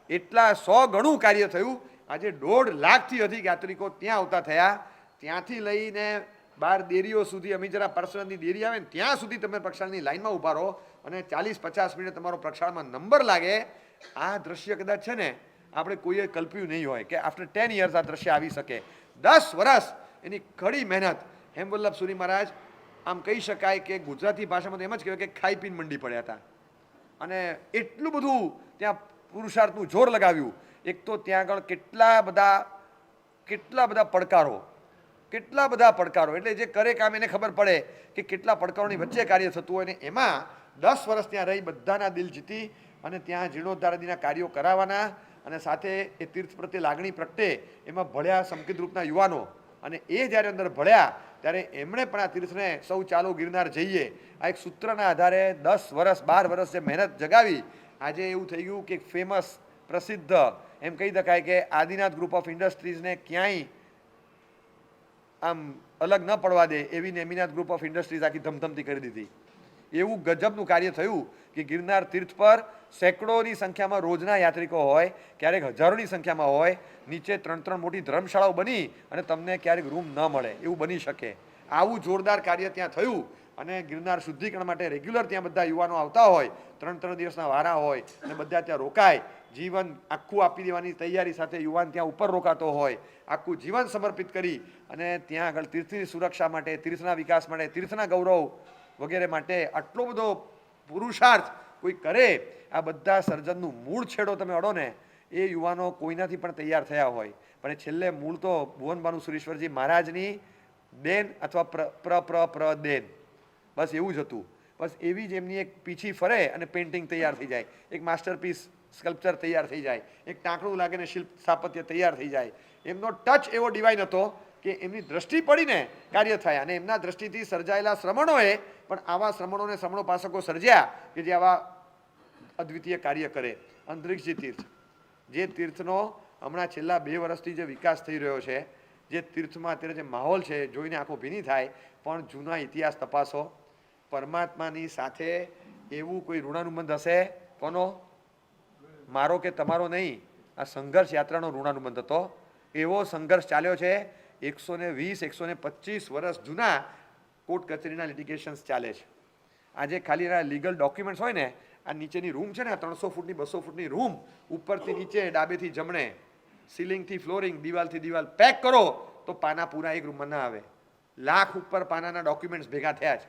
એટલા 100 ગણું કાર્ય થયું. આજે 1.5 લાખથી અધિક યાત્રિકો ત્યાં આવતા થયા. ત્યાંથી લઈને 12 દેરીઓ સુધી, અમે જરા પરસરાની દેરી આવે ને ત્યાં સુધી તમે પ્રક્ષાળની લાઈનમાં ઊભા રહો અને 40-50 મિનિટ તમારો પ્રક્ષાળમાં નંબર લાગે. આ દ્રશ્ય કદાચ છે ને આપણે કોઈએ કલ્પ્યું નહીં હોય કે આફ્ટર 10 યર્સ આ દ્રશ્ય આવી શકે. 10 વર્ષ એની કડી મહેનત. હેમવલ્લભ સુરી મહારાજ આમ કહી શકાય કે ગુજરાતી ભાષામાં તો એમ જ કહેવાય કે ખાઈ પીને મંડી પડ્યા હતા. અને એટલું બધું ત્યાં પુરુષાર્થનું જોર લગાવ્યું. એક તો ત્યાં આગળ કેટલા બધા પડકારો, એટલે જે કરે કામ એને ખબર પડે કે કેટલા પડકારોની વચ્ચે કાર્ય થતું હોય ને એમાં 10 વર્ષ ત્યાં રહી બધાના દિલ જીતી અને ત્યાં જીર્ણોદ્ધારાદિના કાર્યો કરાવવાના અને સાથે એ તીર્થ પ્રત્યે લાગણી પ્રગટે એમાં ભળ્યા સંકિત રૂપના યુવાનો. અને એ જ્યારે અંદર ભળ્યા ત્યારે એમણે પણ આ તીર્થને સૌ ચાલો ગિરનાર જઈએ આ એક સૂત્રના આધારે 10 વર્ષ 12 વર્ષ જે મહેનત જગાવી, આજે એવું થઈ ગયું કે ફેમસ પ્રસિદ્ધ એમ કહી શકાય કે આદિનાથ ગ્રુપ ઓફ ઇન્ડસ્ટ્રીઝને ક્યાંય આમ અલગ ન પડવા દે એવી નેમિનાથ ગ્રુપ ઓફ ઇન્ડસ્ટ્રીઝ આખી ધમધમતી કરી દીધી. એવું ગજબનું કાર્ય થયું કે ગિરનાર તીર્થ પર સેંકડોની સંખ્યામાં રોજના યાત્રિકો હોય, ક્યારેક હજારોની સંખ્યામાં હોય. નીચે 3-3 મોટી ધર્મશાળાઓ બની અને તમને ક્યારેક રૂમ ન મળે એવું બની શકે. આવું જોરદાર કાર્ય ત્યાં થયું અને ગિરનાર શુદ્ધિકરણ માટે રેગ્યુલર ત્યાં બધા યુવાનો આવતા હોય, 3-3 દિવસના વારા હોય અને બધા ત્યાં રોકાય. જીવન આખું આપી દેવાની તૈયારી સાથે યુવાન ત્યાં ઉપર રોકાતો હોય, આખું જીવન સમર્પિત કરી અને ત્યાં આગળ તીર્થની સુરક્ષા માટે, તીર્થના વિકાસ માટે, તીર્થના ગૌરવ વગેરે માટે આટલો બધો પુરુષાર્થ કોઈ કરે. આ બધા સર્જનનું મૂળ છેડો તમે અડો ને એ યુવાનો કોઈનાથી પણ તૈયાર થયા હોય, પણ એ છેલ્લે મૂળ તો ભુવનભાનુ સુરેશ્વરજી મહારાજની દેન અથવા પ્ર દેન, બસ એવું જ હતું. બસ એવી જ એમની એક પીછી ફરે અને પેઇન્ટિંગ તૈયાર થઈ જાય, એક માસ્ટરપીસ સ્કલ્પચર તૈયાર થઈ જાય, એક ટાંકણું લાગે ને શિલ્પ સ્થાપત્ય તૈયાર થઈ જાય. એમનો ટચ એવો ડિવાઇન હતો કે એમની દ્રષ્ટિ પડીને કાર્ય થયા અને એમના દ્રષ્ટિથી સર્જાયેલા શ્રમણોએ પણ આવા શ્રમણોને શ્રમણો પાસકો સર્જ્યા કે જે આવા અદ્વિતીય કાર્ય કરે. અંતરિક્ષજી તીર્થ, જે તીર્થનો હમણાં છેલ્લા 2 વર્ષથી જે વિકાસ થઈ રહ્યો છે, જે તીર્થમાં અત્યારે જે માહોલ છે જોઈને આંખો ભીની થાય. પણ જૂના ઇતિહાસ તપાસો, પરમાત્માની સાથે એવું કોઈ ઋણાનુબંધ હશે કોનો? મારો કે તમારો નહીં, આ સંઘર્ષ યાત્રાનો ઋણાનુબંધ હતો. એવો સંઘર્ષ ચાલ્યો છે. 120-125 વર્ષ જૂના કોર્ટ કચેરીના લિટિગેશન્સ ચાલે છે. આજે ખાલી લીગલ ડોક્યુમેન્ટ્સ હોય ને, આ નીચેની રૂમ છે ને, આ 300 ફૂટની 200 ફૂટની રૂમ, ઉપરથી નીચે ડાબેથી જમણે, સીલિંગથી ફ્લોરિંગ, દિવાલથી દિવાલ પેક કરો તો પાના પૂરા એક રૂમમાં ના આવે. લાખ ઉપર પાનાના ડોક્યુમેન્ટ્સ ભેગા થયા છે.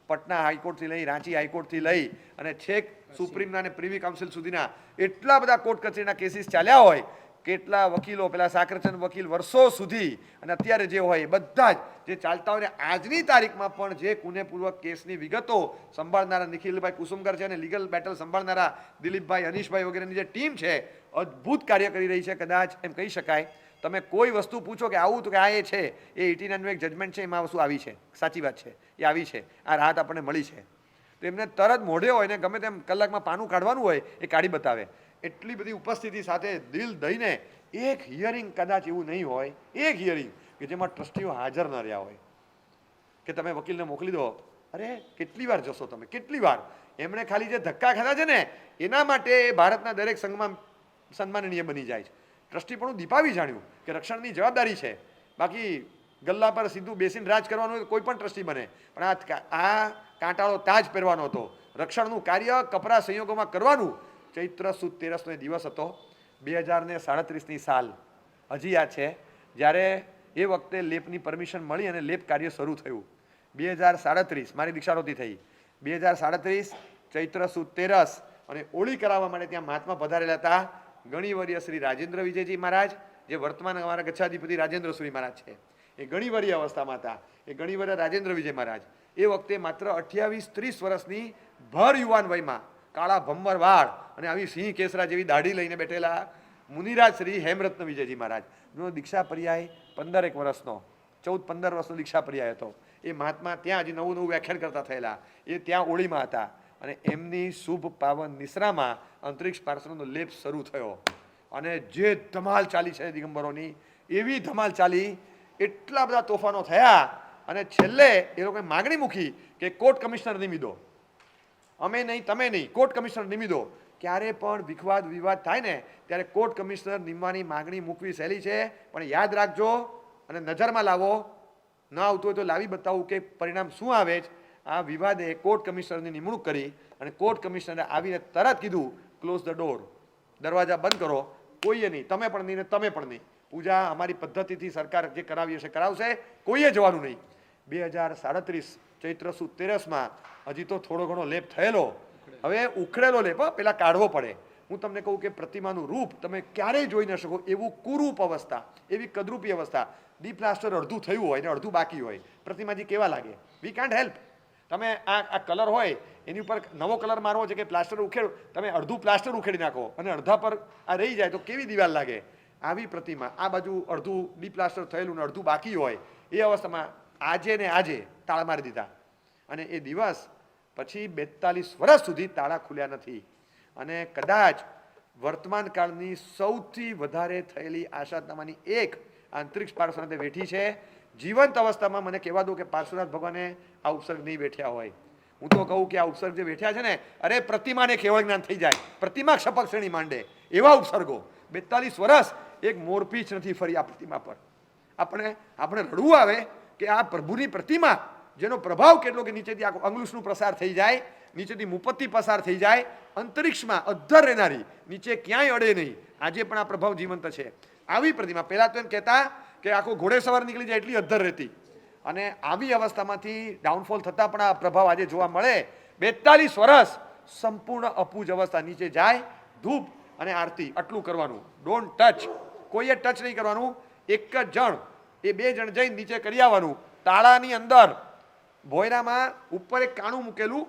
પટના હાઈકોર્ટથી લઈ, રાંચી હાઈકોર્ટથી લઈ અને છેક સુપ્રીમના અને પ્રિવી કાઉન્સિલ સુધીના એટલા બધા કોર્ટ કચેરીના કેસીસ ચાલ્યા હોય. કેટલા વકીલો, પેલા સાકરચંદ વકીલ વર્ષો સુધી અને અત્યારે જે હોય એ બધા જ જે ચાલતા હોય ને આજની તારીખમાં પણ જે કુનેપૂર્વક કેસની વિગતો સંભાળનારા નિખિલભાઈ કુસુમકર છે અને લીગલ બેટલ સંભાળનારા દિલીપભાઈ, હનીશભાઈ વગેરેની જે ટીમ છે અદ્ભુત કાર્ય કરી રહી છે. કદાચ એમ કહી શકાય તમે કોઈ વસ્તુ પૂછો કે આવું તો કે આ એ છે, એ 89નું એક જજમેન્ટ છે, એમાં વસ્તુ આવી છે, સાચી વાત છે, એ આવી છે, આ રાહત આપણને મળી છે. તો એમને તરત મોઢે હોય ને ગમે તેમ કલાકમાં પાનું કાઢવાનું હોય એ કાઢી બતાવે. એટલી બધી ઉપસ્થિતિ સાથે દિલ દઈને એક હિયરિંગ કદાચ એવું નહીં હોય, એક હિયરિંગ કે જેમાં ટ્રસ્ટીઓ હાજર ન રહ્યા હોય કે તમે વકીલને મોકલી દો. અરે કેટલી વાર જશો તમે, કેટલી વાર? એમણે ખાલી જે ધક્કા ખાધા છે ને એના માટે એ ભારતના દરેક સંઘમાં સન્માનનીય બની જાય છે. ટ્રસ્ટી પણ દીપાવી જાણ્યું કે રક્ષણની જવાબદારી છે. બાકી ગલ્લા પર સીધું બેસીને રાજ કરવાનું હોય કોઈ પણ ટ્રસ્ટી બને, પણ આ કાંટાળો તાજ પહેરવાનો હતો. રક્ષણનું કાર્ય કપરા સંયોગોમાં કરવાનું. ચૈત્ર સુદ 13નો એ દિવસ હતો, 2037ની સાલ હજી યાદ છે, જ્યારે એ વખતે લેપની પરમિશન મળી અને લેપ કાર્ય શરૂ થયું. 2037 મારી દીક્ષારોતી થઈ. 2037 ચૈત્ર સુદ 13 અને ઓળી કરાવવા માટે ત્યાં મહાત્મા પધારેલા હતા ગણિવર્ય શ્રી રાજેન્દ્ર વિજયજી મહારાજ, જે વર્તમાન અમારા ગચ્છાધિપતિ રાજેન્દ્ર સુરી મહારાજ છે. એ ગણિવર્ય અવસ્થામાં હતા. એ ગણિવર્ય રાજેન્દ્ર વિજય મહારાજ એ વખતે માત્ર 28-30 વર્ષની ભર યુવાન વયમાં કાળા ભમ્મર વાળ અને આવી સિંહ કેસરા જેવી દાઢી લઈને બેઠેલા મુનિરાજ શ્રી હેમરત્ન વિજયજી મહારાજ નો દીક્ષા પર્યાય 15 વર્ષનો, 14-15 વર્ષનો દીક્ષા પર્યાય હતો. એ મહાત્મા ત્યાં હજી નવું વ્યાખ્યાન કરતા થયેલા, એ ત્યાં ઓળીમાં હતા અને એમની શુભ પાવન નિશ્રામાં અંતરિક્ષ પાર્સલનો લેપ શરૂ થયો અને જે ધમાલ ચાલી છે દિગંબરોની, એવી ધમાલ ચાલી, એટલા બધા તોફાનો થયા અને છેલ્લે એ લોકોએ માગણી મૂકી કે કોર્ટ કમિશનર નિમી દો, અમે નહીં તમે નહીં, કોર્ટ કમિશનર નિમી દો. ક્યારે પણ વિવાદ થાય ને ત્યારે કોર્ટ કમિશનર નિમવાની માગણી મૂકવી સહેલી છે, પણ યાદ રાખજો અને નજરમાં લાવો, ન આવતું હોય તો લાવી બતાવું કે પરિણામ શું આવે છે. આ વિવાદે કોર્ટ કમિશનરની નિમણૂક કરી અને કોર્ટ કમિશનરે આવીને તરત કીધું ક્લોઝ ધ ડોર, દરવાજા બંધ કરો, કોઈએ નહીં, તમે પણ નહીં ને તમે પણ નહીં. પૂજા અમારી પદ્ધતિથી સરકાર જે કરાવી હશે કરાવશે, કોઈએ જવાનું નહીં. 2037 ચૈત્ર સુદ 13માં હજી તો થોડો ઘણો લેપ થયેલો, હવે ઉખડેલો લેપ પેલા કાઢવો પડે. હું તમને કહું કે પ્રતિમાનું રૂપ તમે ક્યારેય જોઈ ન શકો એવું કુરૂપ અવસ્થા, એવી કદરૂપી અવસ્થા. ડીપ પ્લાસ્ટર અડધું થયું હોય ને અડધું બાકી હોય, પ્રતિમાજી કેવા લાગે? We can't help. તમે આ કલર હોય એની ઉપર નવો કલર મારવો છે કે પ્લાસ્ટર ઉખેડ, તમે અડધું પ્લાસ્ટર ઉખેડી નાખો અને અડધા પર આ રહી જાય તો કેવી દિવાલ લાગે? આવી પ્રતિમા, આ બાજુ અડધું ડીપ પ્લાસ્ટર થયેલું ને અડધું બાકી હોય, એ અવસ્થામાં આજે ને આજે તાળા મારી દીધા. અને એ દિવસ પછી 42 વર્ષ સુધી તાળા ખુલ્યા નથી. અને કદાચ વર્તમાન કાળની સૌથી વધારે થયેલી આશાતનામાની એક અંતરિક્ષ પાર્શ્વનાથે વેઠી છે. જીવંત અવસ્થામાં મને કહેવા દો કે પાર્શ્વનાથ ભગવાને આ ઉપસર્ગ નહીં વેઠ્યા હોય. હું તો કહું કે આ ઉપસર્ગ જે વેઠ્યા છે ને, અરે પ્રતિમાને કેવળ જ્ઞાન થઈ જાય, પ્રતિમા ક્ષપક શ્રેણી માંડે એવા ઉપસર્ગો. 42 વર્ષ એક મોરપીંછ નથી ફરી આ પ્રતિમા પર. આપણે રડવું આવે કે આ પ્રભુની પ્રતિમા, જેનો પ્રભાવ કેટલો કે નીચેથી આખો અંગુષ્ઠનું પ્રસાર થઈ જાય, નીચેથી મુપત્તિ પસાર થઈ જાય, અંતરિક્ષમાં અધ્ધર રહેનારી, નીચે ક્યાંય અડે નહીં, આજે પણ આ પ્રભાવ જીવંત છે. આવી પ્રતિમા પહેલાં તો એમ કહેતા કે આખો ઘોડે સવાર નીકળી જાય એટલી અધ્ધર રહેતી, અને આવી અવસ્થામાંથી ડાઉનફોલ થતાં પણ આ પ્રભાવ આજે જોવા મળે. 42 વર્ષ સંપૂર્ણ અપૂજ અવસ્થા, નીચે જાય, ધૂપ અને આરતી આટલું કરવાનું, ડોન્ટ ટચ, કોઈએ ટચ નહીં કરવાનું. એક જ જણ, એ 2 જણ જઈને નીચે કરી આવવાનું. તાળાની અંદર ભોયરામાં ઉપર એક કાણું મૂકેલું,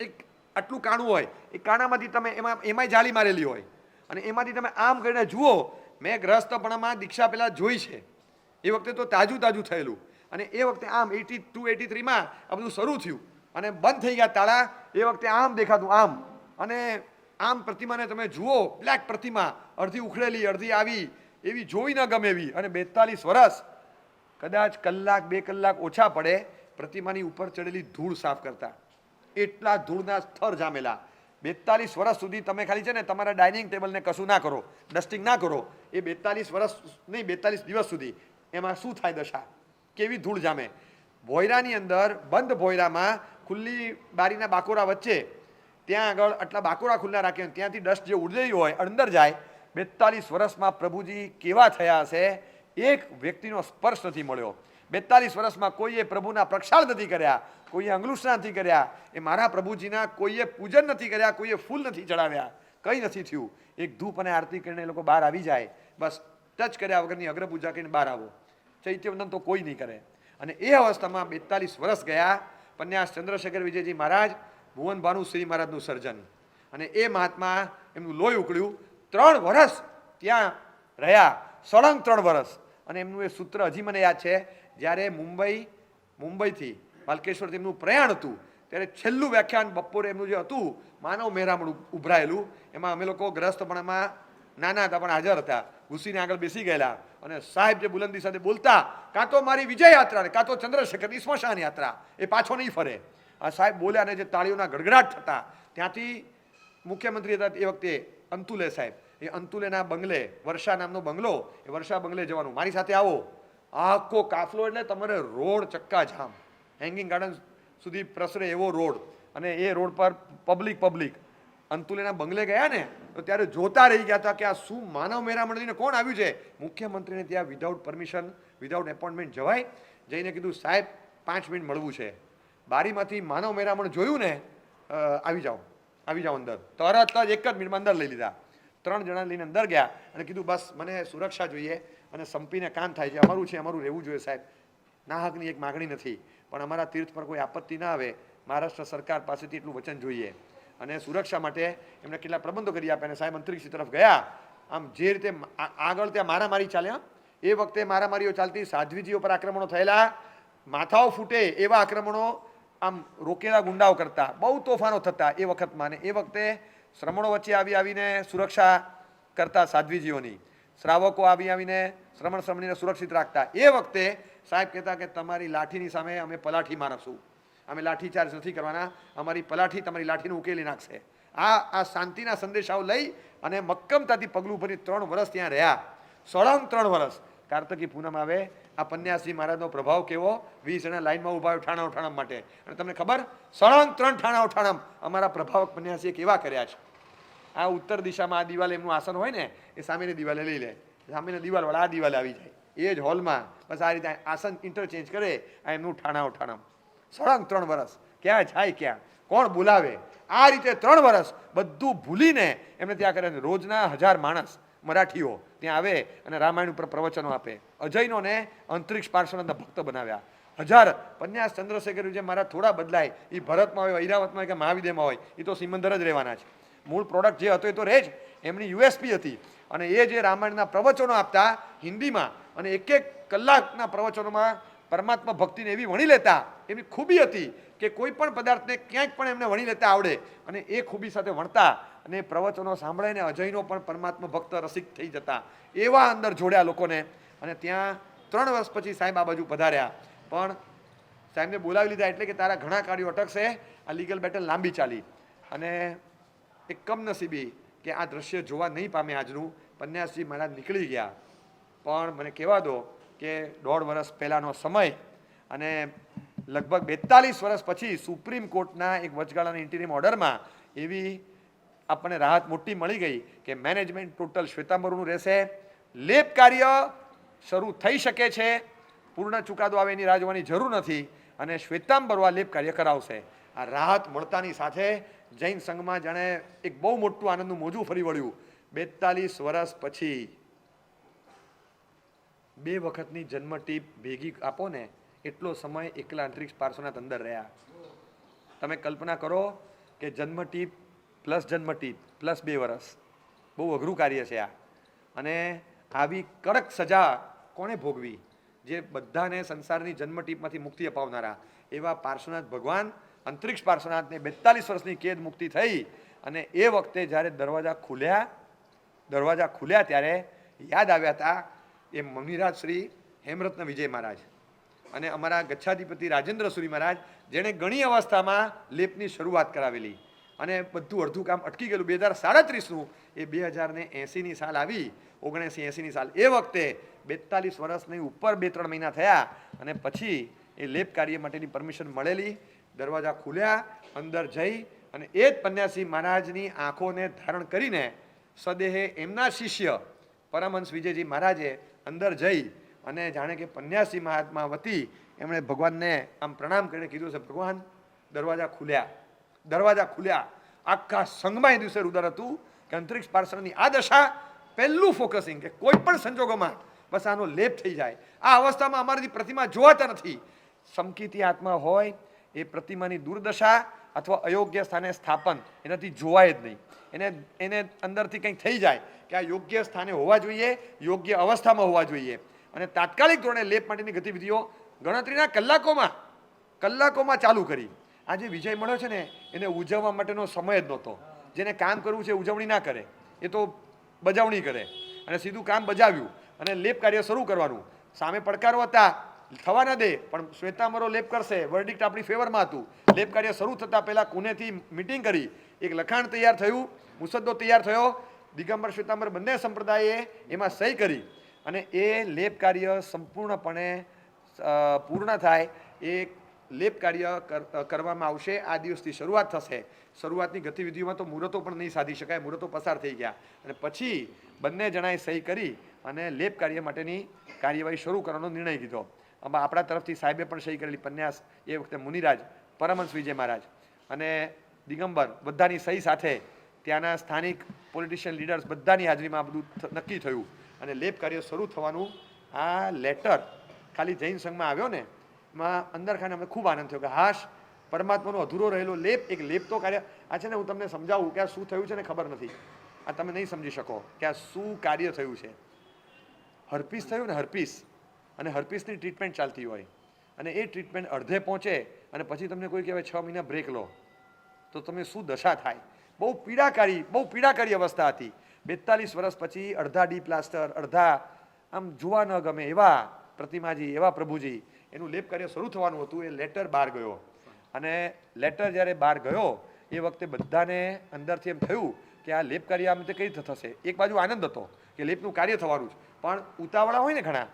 એક આટલું કાણું હોય, એ કાણામાંથી તમે એમાંય જાળી મારેલી હોય અને એમાંથી તમે આમ કરીને જુઓ. મેં ગ્રહસ્થપણામાં દીક્ષા પહેલાં જોઈ છે, એ વખતે તો તાજું થયેલું, અને એ વખતે આમ 82 83માં આ બધું શરૂ થયું અને બંધ થઈ ગયા તાળા. એ વખતે આમ દેખાતું, આમ, અને આમ પ્રતિમાને તમે જુઓ, બ્લેક પ્રતિમા, અડધી ઉખડેલી અડધી આવી, એવી જોઈ ન ગમે એવી. અને 42 વર્ષ કદાચ કલાક 2 કલાક ઓછા પડે પ્રતિમાની ઉપર ચડેલી ધૂળ સાફ કરતા, એટલા ધૂળના સ્તર જામેલા. 42 વર્ષ સુધી તમે ખાલી છે ને તમારા ડાઇનિંગ ટેબલને કશું ના કરો, ડસ્ટિંગ ના કરો, એ 42 વર્ષ નહીં 42 દિવસ સુધી એમાં શું થાય દશા, કેવી ધૂળ જામે. ભોયરાની અંદર, બંધ ભોયરામાં ખુલ્લી બારીના બાકોરા વચ્ચે, ત્યાં આગળ આટલા બાકોરા ખુલ્લા રાખ્યા, ત્યાંથી ડસ્ટ જે ઉડેલી હોય અંદર જાય. 42 વર્ષમાં પ્રભુજી કેવા થયા હશે, એક વ્યક્તિનો સ્પર્શ નથી મળ્યો. 42 વર્ષમાં કોઈએ પ્રભુના પ્રક્ષાળ નથી કર્યા, કોઈએ અંગલુષ્ઠા નથી કર્યા, એ મારા પ્રભુજીના કોઈએ પૂજન નથી કર્યા, કોઈએ ફૂલ નથી ચડાવ્યા, કંઈ નથી થયું. એક ધૂપ અને આરતી કરીને એ લોકો બહાર આવી જાય, બસ ટચ કર્યા વગરની અગ્ર પૂજા કરીને બહાર આવો. ચૈત્યવંદન તો કોઈ નહીં કરે. અને એ અવસ્થામાં 42 વર્ષ ગયા. પન્યાસ ચંદ્રશેખર વિજયજી મહારાજ, ભુવન ભાનુશ્રી મહારાજનું સર્જન, અને એ મહાત્મા એમનું લોહી ઉકળ્યું. 3 વર્ષ ત્યાં રહ્યા, સળંગ 3 વર્ષ. અને એમનું એ સૂત્ર હજી મને યાદ છે, જ્યારે મુંબઈથી માલકેશ્વરથી એમનું પ્રયાણ હતું, ત્યારે છેલ્લું વ્યાખ્યાન બપોરે એમનું જે હતું માનવ મહેરામણ ઉભરાયેલું, એમાં અમે લોકો ગ્રહસ્થપણામાં નાના હતા પણ હાજર હતા, ઘૂસીને આગળ બેસી ગયેલા. અને સાહેબ જે બુલંદી સાથે બોલતા, કાં તો મારી વિજય યાત્રા ને કાં તો ચંદ્રશેખરની સ્મશાન યાત્રા, એ પાછો નહીં ફરે. આ સાહેબ બોલ્યા ને જે તાળીઓના ગડગડાટ થતા, ત્યાંથી મુખ્યમંત્રી હતા એ વખતે અંતુલે સાહેબ, એ અંતુલેના બંગલે, વર્ષા નામનો બંગલો, એ વર્ષા બંગલે જવાનું, મારી સાથે આવો. આખો કાફલો, એટલે તમારે રોડ ચક્કા જામ, હેંગિંગ ગાર્ડન સુધી પ્રસરે એવો રોડ, અને એ રોડ પર પબ્લિક. અંતુલેના બંગલે ગયા ને તો ત્યારે જોતા રહી ગયા હતા કે આ શું માનવ મહેરામણ કોણ આવ્યું છે. મુખ્યમંત્રીને ત્યાં વિધાઉટ પરમિશન, વિધાઉટ એપોઇન્ટમેન્ટ જવાય. જઈને કીધું સાહેબ 5 મિનિટ મળવું છે. બારીમાંથી માનવ મહેરામણ જોયું ને, આવી જાઓ અંદર. તરત જ 1 જ મિનિટમાં અંદર લઈ લીધા. 3 જણા લઈને અંદર ગયા અને કીધું બસ મને સુરક્ષા જોઈએ અને સંપીને કામ થાય છે, અમારું રહેવું જોઈએ સાહેબ, ના હકની એક માગણી નથી, પણ અમારા તીર્થ પર કોઈ આપત્તિ ના આવે, મહારાષ્ટ્ર સરકાર પાસેથી એટલું વચન જોઈએ. અને સુરક્ષા માટે એમને કેટલા પ્રબંધો કરી આપ્યા. અને સાહેબ અંતરિક્ષ તરફ ગયા. આમ જે રીતે આગળ ત્યાં મારામારી ચાલ્યા, એ વખતે મારામારીઓ ચાલતી, સાધ્વીજીઓ પર આક્રમણો થયેલા, માથાઓ ફૂટે એવા આક્રમણો આમ રોકેલા ગુંડાઓ કરતા, બહુ તોફાનો થતા એ વખતમાં. અને એ વખતે શ્રમણો વચ્ચે આવીને સુરક્ષા કરતા સાધ્વીજીઓની, શ્રાવકો આવીને શ્રમણીને સુરક્ષિત રાખતા. એ વખતે સાહેબ કહેતા કે તમારી લાઠીની સામે અમે પલાઠી મારશું, અમે લાઠીચાર્જ નથી કરવાના, અમારી પલાઠી તમારી લાઠીને ઉકેલી નાખશે. આ શાંતિના સંદેશાઓ લઈ અને મક્કમતાથી પગલું ભરી 3 વર્ષ ત્યાં રહ્યા. સળંગ 3 વર્ષ. કાર્તકી પૂનમ આવે, આ પન્યાસજી મહારાજનો પ્રભાવ કેવો, 20 જણા લાઈનમાં ઉભા હોય ઠાણા ઉઠાણમ માટે. અને તમને ખબર, સળંગ 3 ઠાણા ઉઠાણમ અમારા પ્રભાવક પન્યાસીએ કેવા કર્યા છે. આ ઉત્તર દિશામાં આ દિવાલે એમનું આસન હોય ને, એ સામેની દિવાલે લઈ લે, સામેની દિવાલવાળા આ દિવાલે આવી જાય, એ જ હોલમાં બસ આ રીતે આસન ઇન્ટરચેન્જ કરે. આ એમનું ઠાણા ઉઠાણમ. સળંગ 3 વર્ષ. ક્યાં જાય, ક્યાં કોણ બોલાવે, આ રીતે 3 વર્ષ બધું ભૂલીને એમને ત્યાં કરે. રોજના 1000 માણસ મરાઠીઓ ત્યાં આવે અને રામાયણ ઉપર પ્રવચનો આપે. અજયનો ને અંતરિક્ષ પાર્શ્વનાથના ભક્ત બનાવ્યા. 1000 પન્યાસ ચંદ્રશેખર જે મારા થોડા બદલાય, એ ભરતમાં હોય, ઐરાવતમાં હોય કે મહાવિદ્યમાં હોય, એ તો સિમંદર જ રહેવાના છે. મૂળ પ્રોડક્ટ જે હતો એ તો રહે જ. એમની યુએસપી હતી. અને એ જે રામાયણના પ્રવચનો આપતા હિન્દીમાં, અને 1 કલાકના પ્રવચનોમાં પરમાત્મા ભક્તિને એવી વણી લેતા, એમની ખૂબી હતી કે કોઈ પણ પદાર્થને ક્યાંક પણ એમને વણી લેતા આવડે. અને એ ખૂબી સાથે વણતા અને પ્રવચનો સાંભળીને અજયનો પણ પરમાત્મા ભક્ત રસિક થઈ જતા. એવા અંદર જોડ્યા લોકોને. અને ત્યાં 3 વર્ષ પછી સાહેબ આ બાજુ પધાર્યા. પણ સાહેબને બોલાવી લીધા એટલે કે તારા ઘણા કાર્યો અટકશે. આ લીગલ બેટલ લાંબી ચાલી. અને એક કમનસીબી કે આ દ્રશ્ય જોવા નહીં પામે આજનું. પન્યાસજી મહારાજ નીકળી ગયા. પણ મને કહેવા દો કે 1.5 વર્ષ પહેલાંનો સમય, અને લગભગ 42 વર્ષ પછી સુપ્રીમ કોર્ટના એક વચગાળાના ઇન્ટિરિયમ ઓર્ડરમાં એવી આપણને રાહત મોટી મળી ગઈ કે મેનેજમેન્ટ ટોટલ શ્વેતાંબરોનું રહેશે. લેપ કાર્ય શરૂ થઈ શકે છે. પૂર્ણ ચુકાદો આવે એની રાહ જોવાની જરૂર નથી. અને શ્વેતાંબરો આ લેપ કાર્ય કરાવશે. આ રાહત મળતાની સાથે જૈન સંઘમાં જાણે એક બહુ મોટું આનંદનું મોજું ફરી વળ્યું. 42 વર્ષ પછી 2 વખતની જન્મટીપ ભેગી આપો ને, એટલો સમય એકલા અંતરિક્ષ પાર્શ્વનાથ અંદર રહ્યા. તમે કલ્પના કરો કે જન્મટીપ પ્લસ 2 વર્ષ, બહુ અઘરું કાર્ય છે આ. અને આવી કડક સજા કોણે ભોગવી? જે બધાને સંસારની જન્મટીપમાંથી મુક્તિ અપાવનારા એવા પાર્શ્વનાથ ભગવાન અંતરિક્ષ પાર્શ્વનાથને 42 વર્ષની કેદ મુક્તિ થઈ. અને એ વખતે જ્યારે દરવાજા ખુલ્યા ત્યારે યાદ આવ્યા હતા એ મુનિરાજ શ્રી હેમરત્ન વિજય મહારાજ અને અમારા ગચ્છાધિપતિ રાજેન્દ્ર સુરી મહારાજ, જેણે ઘણી અવસ્થામાં લેપની શરૂઆત કરાવેલી. અને બધું અડધું કામ અટકી ગયેલું. 2037નું એ 2080ની સાલ આવી, 79-80ની સાલ. એ વખતે 42 વર્ષની ઉપર 2-3 મહિના થયા. અને પછી એ લેપ કાર્ય માટેની પરમિશન મળેલી. દરવાજા ખુલ્યા, અંદર જઈ અને એ જ પન્યાસી મહારાજની આંખોને ધારણ કરીને સદેહે એમના શિષ્ય પરમહંસ વિજયજી મહારાજે અંદર જઈ અને જાણે કે પન્યાસી મહાત્મા વતી એમણે ભગવાનને આમ પ્રણામ કરીને કીધું છે, ભગવાન દરવાજા ખુલ્યા. આખા સંઘમાં એ દિવસે રુદન હતું કે અંતરિક્ષ પાર્ષદની આ દશા, પહેલું ફોકસિંગ કે કોઈ પણ સંજોગોમાં બસ આનો લેપ થઈ જાય. આ અવસ્થામાં અમારી પ્રતિમા જોવાતા નથી. સમકીતી આત્મા હોય એ પ્રતિમાની દુર્દશા અથવા અયોગ્ય સ્થાને સ્થાપન એનાથી જોવાય જ નહીં. એને અંદરથી કંઈક થઈ જાય કે આ યોગ્ય સ્થાને હોવા જોઈએ, યોગ્ય અવસ્થામાં હોવા જોઈએ. અને તાત્કાલિક ધોરણે લેપ માટેની ગતિવિધિઓ ગણતરીના કલાકોમાં ચાલુ કરી. આ જે વિજય મળ્યો છે ને, એને ઉજવવા માટેનો સમય જ નહોતો. જેને કામ કરવું છે ઉજવણી ના કરે, એ તો બજાવણી કરે. અને સીધું કામ બજાવ્યું અને લેપ કાર્ય શરૂ કરવાનું. સામે પડકારો હતા, થવા ન દે, પણ શ્વેતાંબરો લેપ કરશે, વર્ડિક્ટ આપણી ફેવરમાં હતું. લેપ કાર્ય શરૂ થતાં પહેલાં કુનેથી મિટિંગ કરી, એક લખાણ તૈયાર થયું, મુસદ્દો તૈયાર થયો. દિગંબર શ્વેતાંબર બંને સંપ્રદાયે એમાં સહી કરી અને એ લેપ કાર્ય સંપૂર્ણપણે પૂર્ણ થાય. એ લેપ કાર્ય કરવામાં આવશે. આ દિવસથી શરૂઆત થશે. શરૂઆતની ગતિવિધિઓમાં તો મુહૂર્તો પણ નહીં સાધી શકાય, મુહૂર્તો પસાર થઈ ગયા. અને પછી બંને જણાએ સહી કરી અને લેપ કાર્ય માટેની કાર્યવાહી શરૂ કરવાનો નિર્ણય લીધો. આપણા તરફથી સાહેબે પણ સહી કરેલી. પન્યાસ એ વખતે મુનિરાજ, પરમહંસ વિજય મહારાજ અને દિગંબર બધાની સહી સાથે ત્યાંના સ્થાનિક પોલિટિશિયન લીડર્સ બધાની હાજરીમાં બધું નક્કી થયું અને લેપ કાર્ય શરૂ થવાનું. આ લેટર ખાલી જૈન સંઘમાં આવ્યો ને, એમાં અંદર ખાને અમને ખૂબ આનંદ થયો કે હાશ, પરમાત્માનો અધૂરો રહેલો લેપ, એક લેપ તો કાર્ય. આ છે ને, હું તમને સમજાવું કે આ શું થયું છે ને ખબર નથી. આ તમે નહીં સમજી શકો કે આ શું કાર્ય થયું છે. હર્પીસ થયું ને, હર્પીસ, અને હર્પીસની ટ્રીટમેન્ટ ચાલતી હોય અને એ ટ્રીટમેન્ટ અડધે પહોંચે અને પછી તમને કોઈ કહેવાય 6 મહિના બ્રેક લો, તો તમે શું દશા થાય. બહુ પીડાકારી અવસ્થા હતી. 42 વર્ષ પછી અડધા ડી પ્લાસ્ટર, અડધા આમ જોવા ન ગમે એવા પ્રતિમાજી, એવા પ્રભુજી, એનું લેપ કાર્ય શરૂ થવાનું હતું. એ લેટર બહાર ગયો, અને લેટર જ્યારે બહાર ગયો એ વખતે બધાને અંદરથી એમ થયું કે આ લેપ કાર્ય આમ રીતે કઈ રીતે થશે. એક બાજુ આનંદ હતો કે લેપનું કાર્ય થવાનું છે, પણ ઉતાવળા હોય ને, ઘણા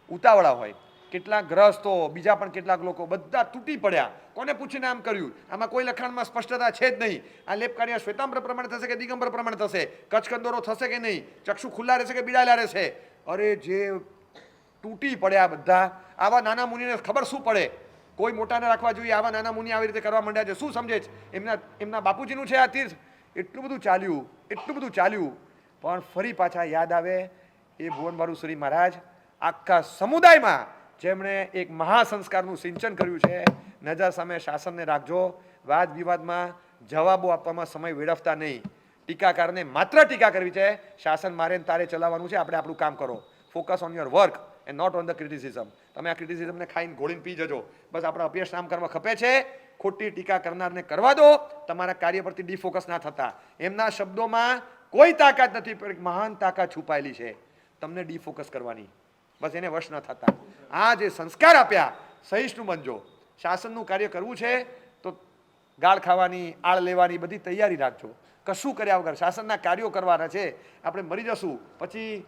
ઉતાવળા હોય, કેટલાક ગ્રસ્તો, બીજા પણ કેટલાક લોકો બધા તૂટી પડ્યા. કોને પૂછીને આમ કર્યું? આમાં કોઈ લખાણમાં સ્પષ્ટતા છે જ નહીં. આ લેપ કાર્ય શ્વેતાંબર પ્રમાણે થશે કે દિગંબર પ્રમાણે થશે? કચ્છકંદોરો થશે કે નહીં? ચક્ષુ ખુલ્લા રહેશે કે બીડાયેલા રહેશે? અરે જે તૂટી પડ્યા બધા. આવા નાના મુનિને ખબર શું પડે? કોઈ મોટાને રાખવા જોઈએ, આવા નાના મુનિ આવી રીતે કરવા માંડ્યા છે. શું સમજે છે? એમના બાપુજીનું છે આ તીર્થ. એટલું બધું ચાલ્યું, પણ ફરી પાછા યાદ આવે એ ભુવનબારુશ્રી મહારાજ આખા સમુદાયમાં જેમણે એક મહાસંસ્કારનું સિંચન કર્યું છે. નજર સામે શાસનને રાખજો, વાદ વિવાદમાં જવાબો આપવામાં સમય વેડફતા નહીં. ટીકાકારને માત્ર ટીકા કરવી છે, શાસન મારે તારે ચલાવવાનું છે. આપણે આપણું કામ કરો. Focus on your work and not on the criticism. તમે આ ક્રિટિસિઝમને ખાઈને ઘોળીને પી જજો. બસ આપણા અભ્યાસ નામ કરવા ખપે છે. ખોટી ટીકા કરનારને કરવા દો. તમારા કાર્ય પરથી ડિફોકસ ના થતા. એમના શબ્દોમાં કોઈ તાકાત નથી, પણ એક મહાન તાકાત છુપાયેલી છે તમને ડિફોકસ કરવાની. બસ એને વશ ન થતા. આ જે સંસ્કાર આપ્યા, સહિષ્ણુ બનજો. શાસનનું કાર્ય કરવું છે તો ગાળ ખાવાની, આળ લેવાની બધી તૈયારી રાખજો. કશું કર્યા વગર શાસનના કાર્યો કરવાના છે. આપણે મરી જશું પછી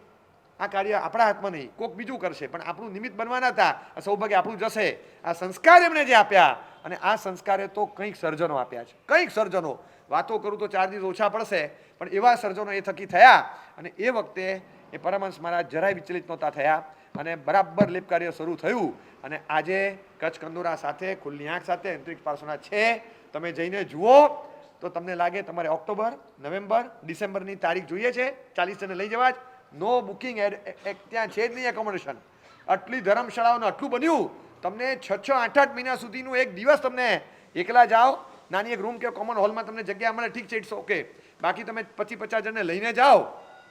આ કાર્ય આપણા હાથમાં નહીં, કોઈક બીજું કરશે, પણ આપણું નિમિત્ત બનવાના હતા. આ સૌભાગ્ય આપણું જશે. આ સંસ્કાર એમણે જે આપ્યા, અને આ સંસ્કારે તો કંઈક સર્જનો આપ્યા છે. કંઈક સર્જનો, વાતો કરું તો 4 દિવસ ઓછા પડશે, પણ એવા સર્જનો એ થકી થયા. અને એ વખતે એ પરમહંસ મહારાજ જરાય વિચલિત નહોતા થયા, અને બરાબર લેપ કાર્ય શરૂ થયું. અને આજે કચ્છ કંદોરા સાથે, ખુલ્લી આંખ સાથે અંતરિક્ષ પાર્શ્વના છે. તમે જઈને જુઓ તો તમને લાગે તમારે ઓક્ટોબર, નવેમ્બર, ડિસેમ્બરની તારીખ જોઈએ છે. 40 જણને લઈ જવા જ. નો બુકિંગ ત્યાં છે જ નહીં એકોમોડેશન. આટલી ધર્મશાળાઓનું આટલું બન્યું. તમને 6 8 મહિના સુધીનું એક દિવસ તમને એકલા જાઓ, નાની એક રૂમ કે કોમન હોલમાં તમને જગ્યા મળે, ઠીક છે, ઇટ્સ ઓકે. બાકી તમે 25 50 જણને લઈને જાઓ,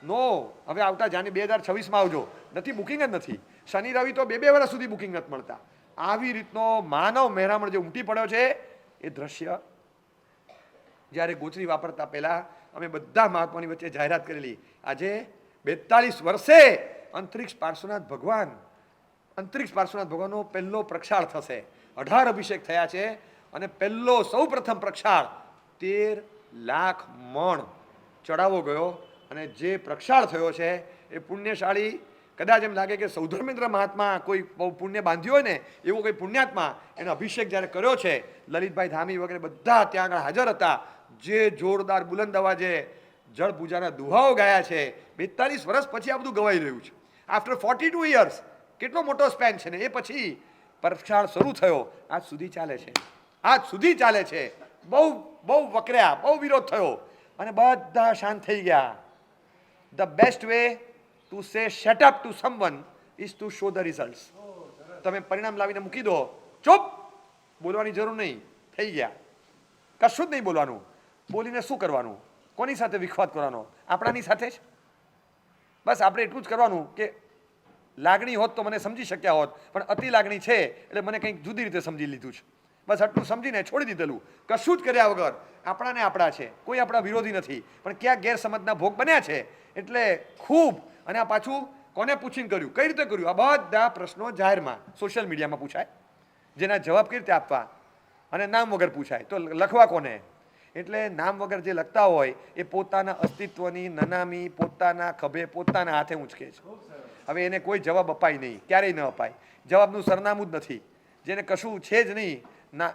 નો. હવે આવતા 2026માં આવજો. નથી, બુકિંગ જ નથી. શનિ રવિ તો 2 વર્ષ સુધી બુકિંગ નથી મળતા. આવી રીતનો માનવ મહેરામણ જે ઉમટી પડ્યો છે, એ દ્રશ્ય જ્યારે ગોચરી વાપરતા પહેલા અમે બધા મહાત્માની વચ્ચે જાહેરાત કરેલી. આજે 42 વર્ષે અંતરિક્ષ પાર્શ્વનાથ ભગવાનનો પહેલો પ્રક્ષાળ થશે. 18 અભિષેક થયા છે, અને પહેલો સૌ પ્રથમ પ્રક્ષાળ 13 લાખ મણ ચડાવો ગયો. અને જે પ્રક્ષાળ થયો છે એ પુણ્યશાળી, કદાચ એમ લાગે કે સૌધર્મેન્દ્ર મહાત્મા કોઈ બહુ પુણ્ય બાંધ્યું હોય ને, એવો કોઈ પુણ્યાત્મા એનો અભિષેક જ્યારે કર્યો છે. લલિતભાઈ ધામી વગેરે બધા ત્યાં આગળ હાજર હતા. જે જોરદાર બુલંદ અવાજે જળ પૂજાના દુહાઓ ગાયા છે. 42 વર્ષ પછી આ બધું ગવાઈ રહ્યું છે. આફ્ટર 42 યર્સ, કેટલો મોટો સ્પેન છે ને. એ પછી પ્રક્ષાળ શરૂ થયો, આજ સુધી ચાલે છે. બહુ વકર્યા, બહુ વિરોધ થયો, અને બધા શાંત થઈ ગયા. The best way to say shut up to someone is to show the results. તમે પરિણામ લાવીને મૂકી દો, ચૂપ, બોલવાની જરૂર નહીં, થઈ ગયા. કશું જ નહીં બોલવાનું. બોલીને શું કરવાનું? કોની સાથે વિખવાદ કરવાનો? આપણાની સાથે જ. બસ આપણે એટલું જ કરવાનું કે લાગણી હોત તો મને સમજી શક્યા હોત, પણ અતિ લાગણી છે એટલે મને કંઈક જુદી રીતે સમજી લીધું છે. બસ આટલું સમજીને છોડી દીધેલું. કશું જ કર્યા વગર. આપણાને આપણા છે, કોઈ આપણા વિરોધી નથી, પણ ક્યાંક ગેરસમજના ભોગ બન્યા છે એટલે ખૂબ. અને આ પાછું કોને પૂછીને કર્યું, કઈ રીતે કર્યું? આ બધા પ્રશ્નો જાહેરમાં સોશિયલ મીડિયામાં પૂછાય, જેના જવાબ કઈ રીતે આપવા, અને નામ વગર પૂછાય તો લખવા કોને? એટલે નામ વગર જે લખતા હોય એ પોતાના અસ્તિત્વની નનામી પોતાના ખભે પોતાના હાથે ઊંચકે છે. હવે એને કોઈ જવાબ અપાય નહીં, ક્યારેય ન અપાય. જવાબનું સરનામું જ નથી. જેને કશું છે જ નહીં, ના,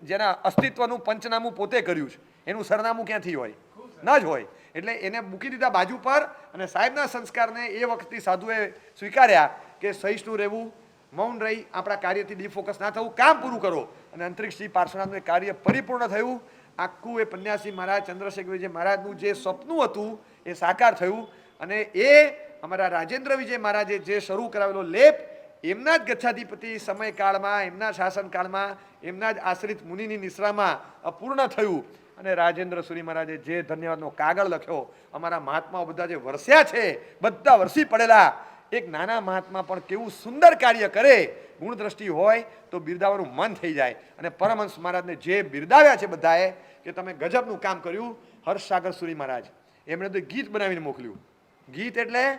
જેના અસ્તિત્વનું પંચનામું પોતે કર્યું છે, એનું સરનામું ક્યાંથી હોય? ન જ હોય. એટલે એને મૂકી દીધા બાજુ પર. અને સાહેબના સંસ્કારને એ વખતે સાધુએ સ્વીકાર્યા કે સહિષ્ણુ રહેવું, મૌન રહી, આપણા કાર્યથી ડિફોકસ ના થવું, કામ પૂરું કરો. અને અંતરિક્ષથી પાર્શ્વનાથનું કાર્ય પરિપૂર્ણ થયું. આખું એ પન્યાસી મહારાજ, ચંદ્રશેખર વિજય મહારાજનું જે સપનું હતું એ સાકાર થયું. અને એ અમારા રાજેન્દ્ર વિજય મહારાજે જે શરૂ કરાવેલો લેપ, એમના જ ગચ્છાધિપતિ સમયકાળમાં, એમના શાસનકાળમાં, એમના જ આશ્રિત મુનિની નિશ્રામાં અપૂર્ણ થયું. અને રાજેન્દ્ર સુરી મહારાજે જે ધન્યવાદનો કાગળ લખ્યો, અમારા મહાત્માઓ બધા જે વરસ્યા છે, બધા વરસી પડેલા, એક નાના મહાત્મા પણ કેવું સુંદર કાર્ય કરે, ગુણ દ્રષ્ટિ હોય તો બિરદાવવાનું મન થઈ જાય. અને પરમહંસ મહારાજને જે બિરદાવ્યા છે બધાએ કે તમે ગજબનું કામ કર્યું, હર્ષસાગર સુરી મહારાજ એમણે તો ગીત બનાવીને મોકલ્યું. ગીત એટલે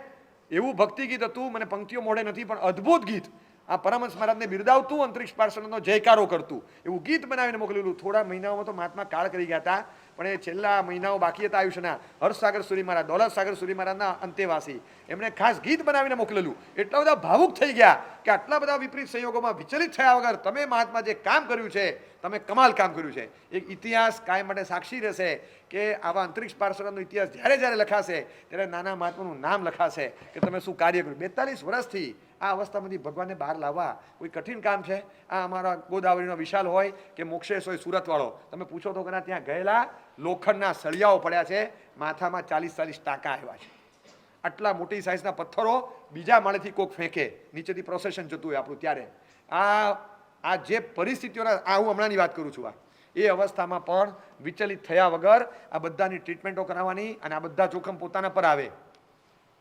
એવું ભક્તિ ગીત હતું, મને પંક્તિઓ મોઢે નથી પણ અદ્ભુત ગીત. આ પરમહંસ મહારાજને બિરદાવતું, અંતરિક્ષ પાર્ષદનો જયકારો કરતું એવું ગીત બનાવીને મોકલેલું. થોડા મહિનાઓમાં તો મહાત્મા કાળ કરી ગયા હતા, પણ એ છેલ્લા મહિનાઓ બાકી હતા આયુષ્યના. હર્ષસાગર સુરી મહારાજ, દૌલત સાગર સુરી મહારાજના અંતેવાસી, એમણે ખાસ ગીત બનાવીને મોકલેલું. એટલા બધા ભાવુક થઈ ગયા કે આટલા બધા વિપરીત સંયોગોમાં વિચલિત થયા વગર તમે મહાત્મા જે કામ કર્યું છે, તમે કમાલ કામ કર્યું છે. એક ઇતિહાસ કાયમ માટે સાક્ષી રહેશે કે આવા અંતરિક્ષ પાર્ષદનો ઇતિહાસ જ્યારે જ્યારે લખાશે ત્યારે નાના મહાત્માનું નામ લખાશે કે તમે શું કાર્ય કર્યું. 42 વર્ષથી આ અવસ્થામાંથી ભગવાનને બહાર લાવવા કોઈ કઠિન કામ છે? આ અમારા ગોદાવરીનો વિશાલ હોય કે મોક્ષેશ હોય સુરતવાળો, તમે પૂછો તો ઘણા ત્યાં ગયેલા લોખંડના સળિયાઓ પડ્યા છે, માથામાં 40-40 ટાંકા આવ્યા છે. આટલા મોટી સાઇઝના પથ્થરો બીજા માળેથી કોક ફેંકે, નીચેથી પ્રોસેશન જતું હોય આપણું ત્યારે. આ જે પરિસ્થિતિઓના, આ હું હમણાંની વાત કરું છું, એ અવસ્થામાં પણ વિચલિત થયા વગર આ બધાની ટ્રીટમેન્ટો કરાવવાની અને આ બધા જોખમ પોતાના પર આવે,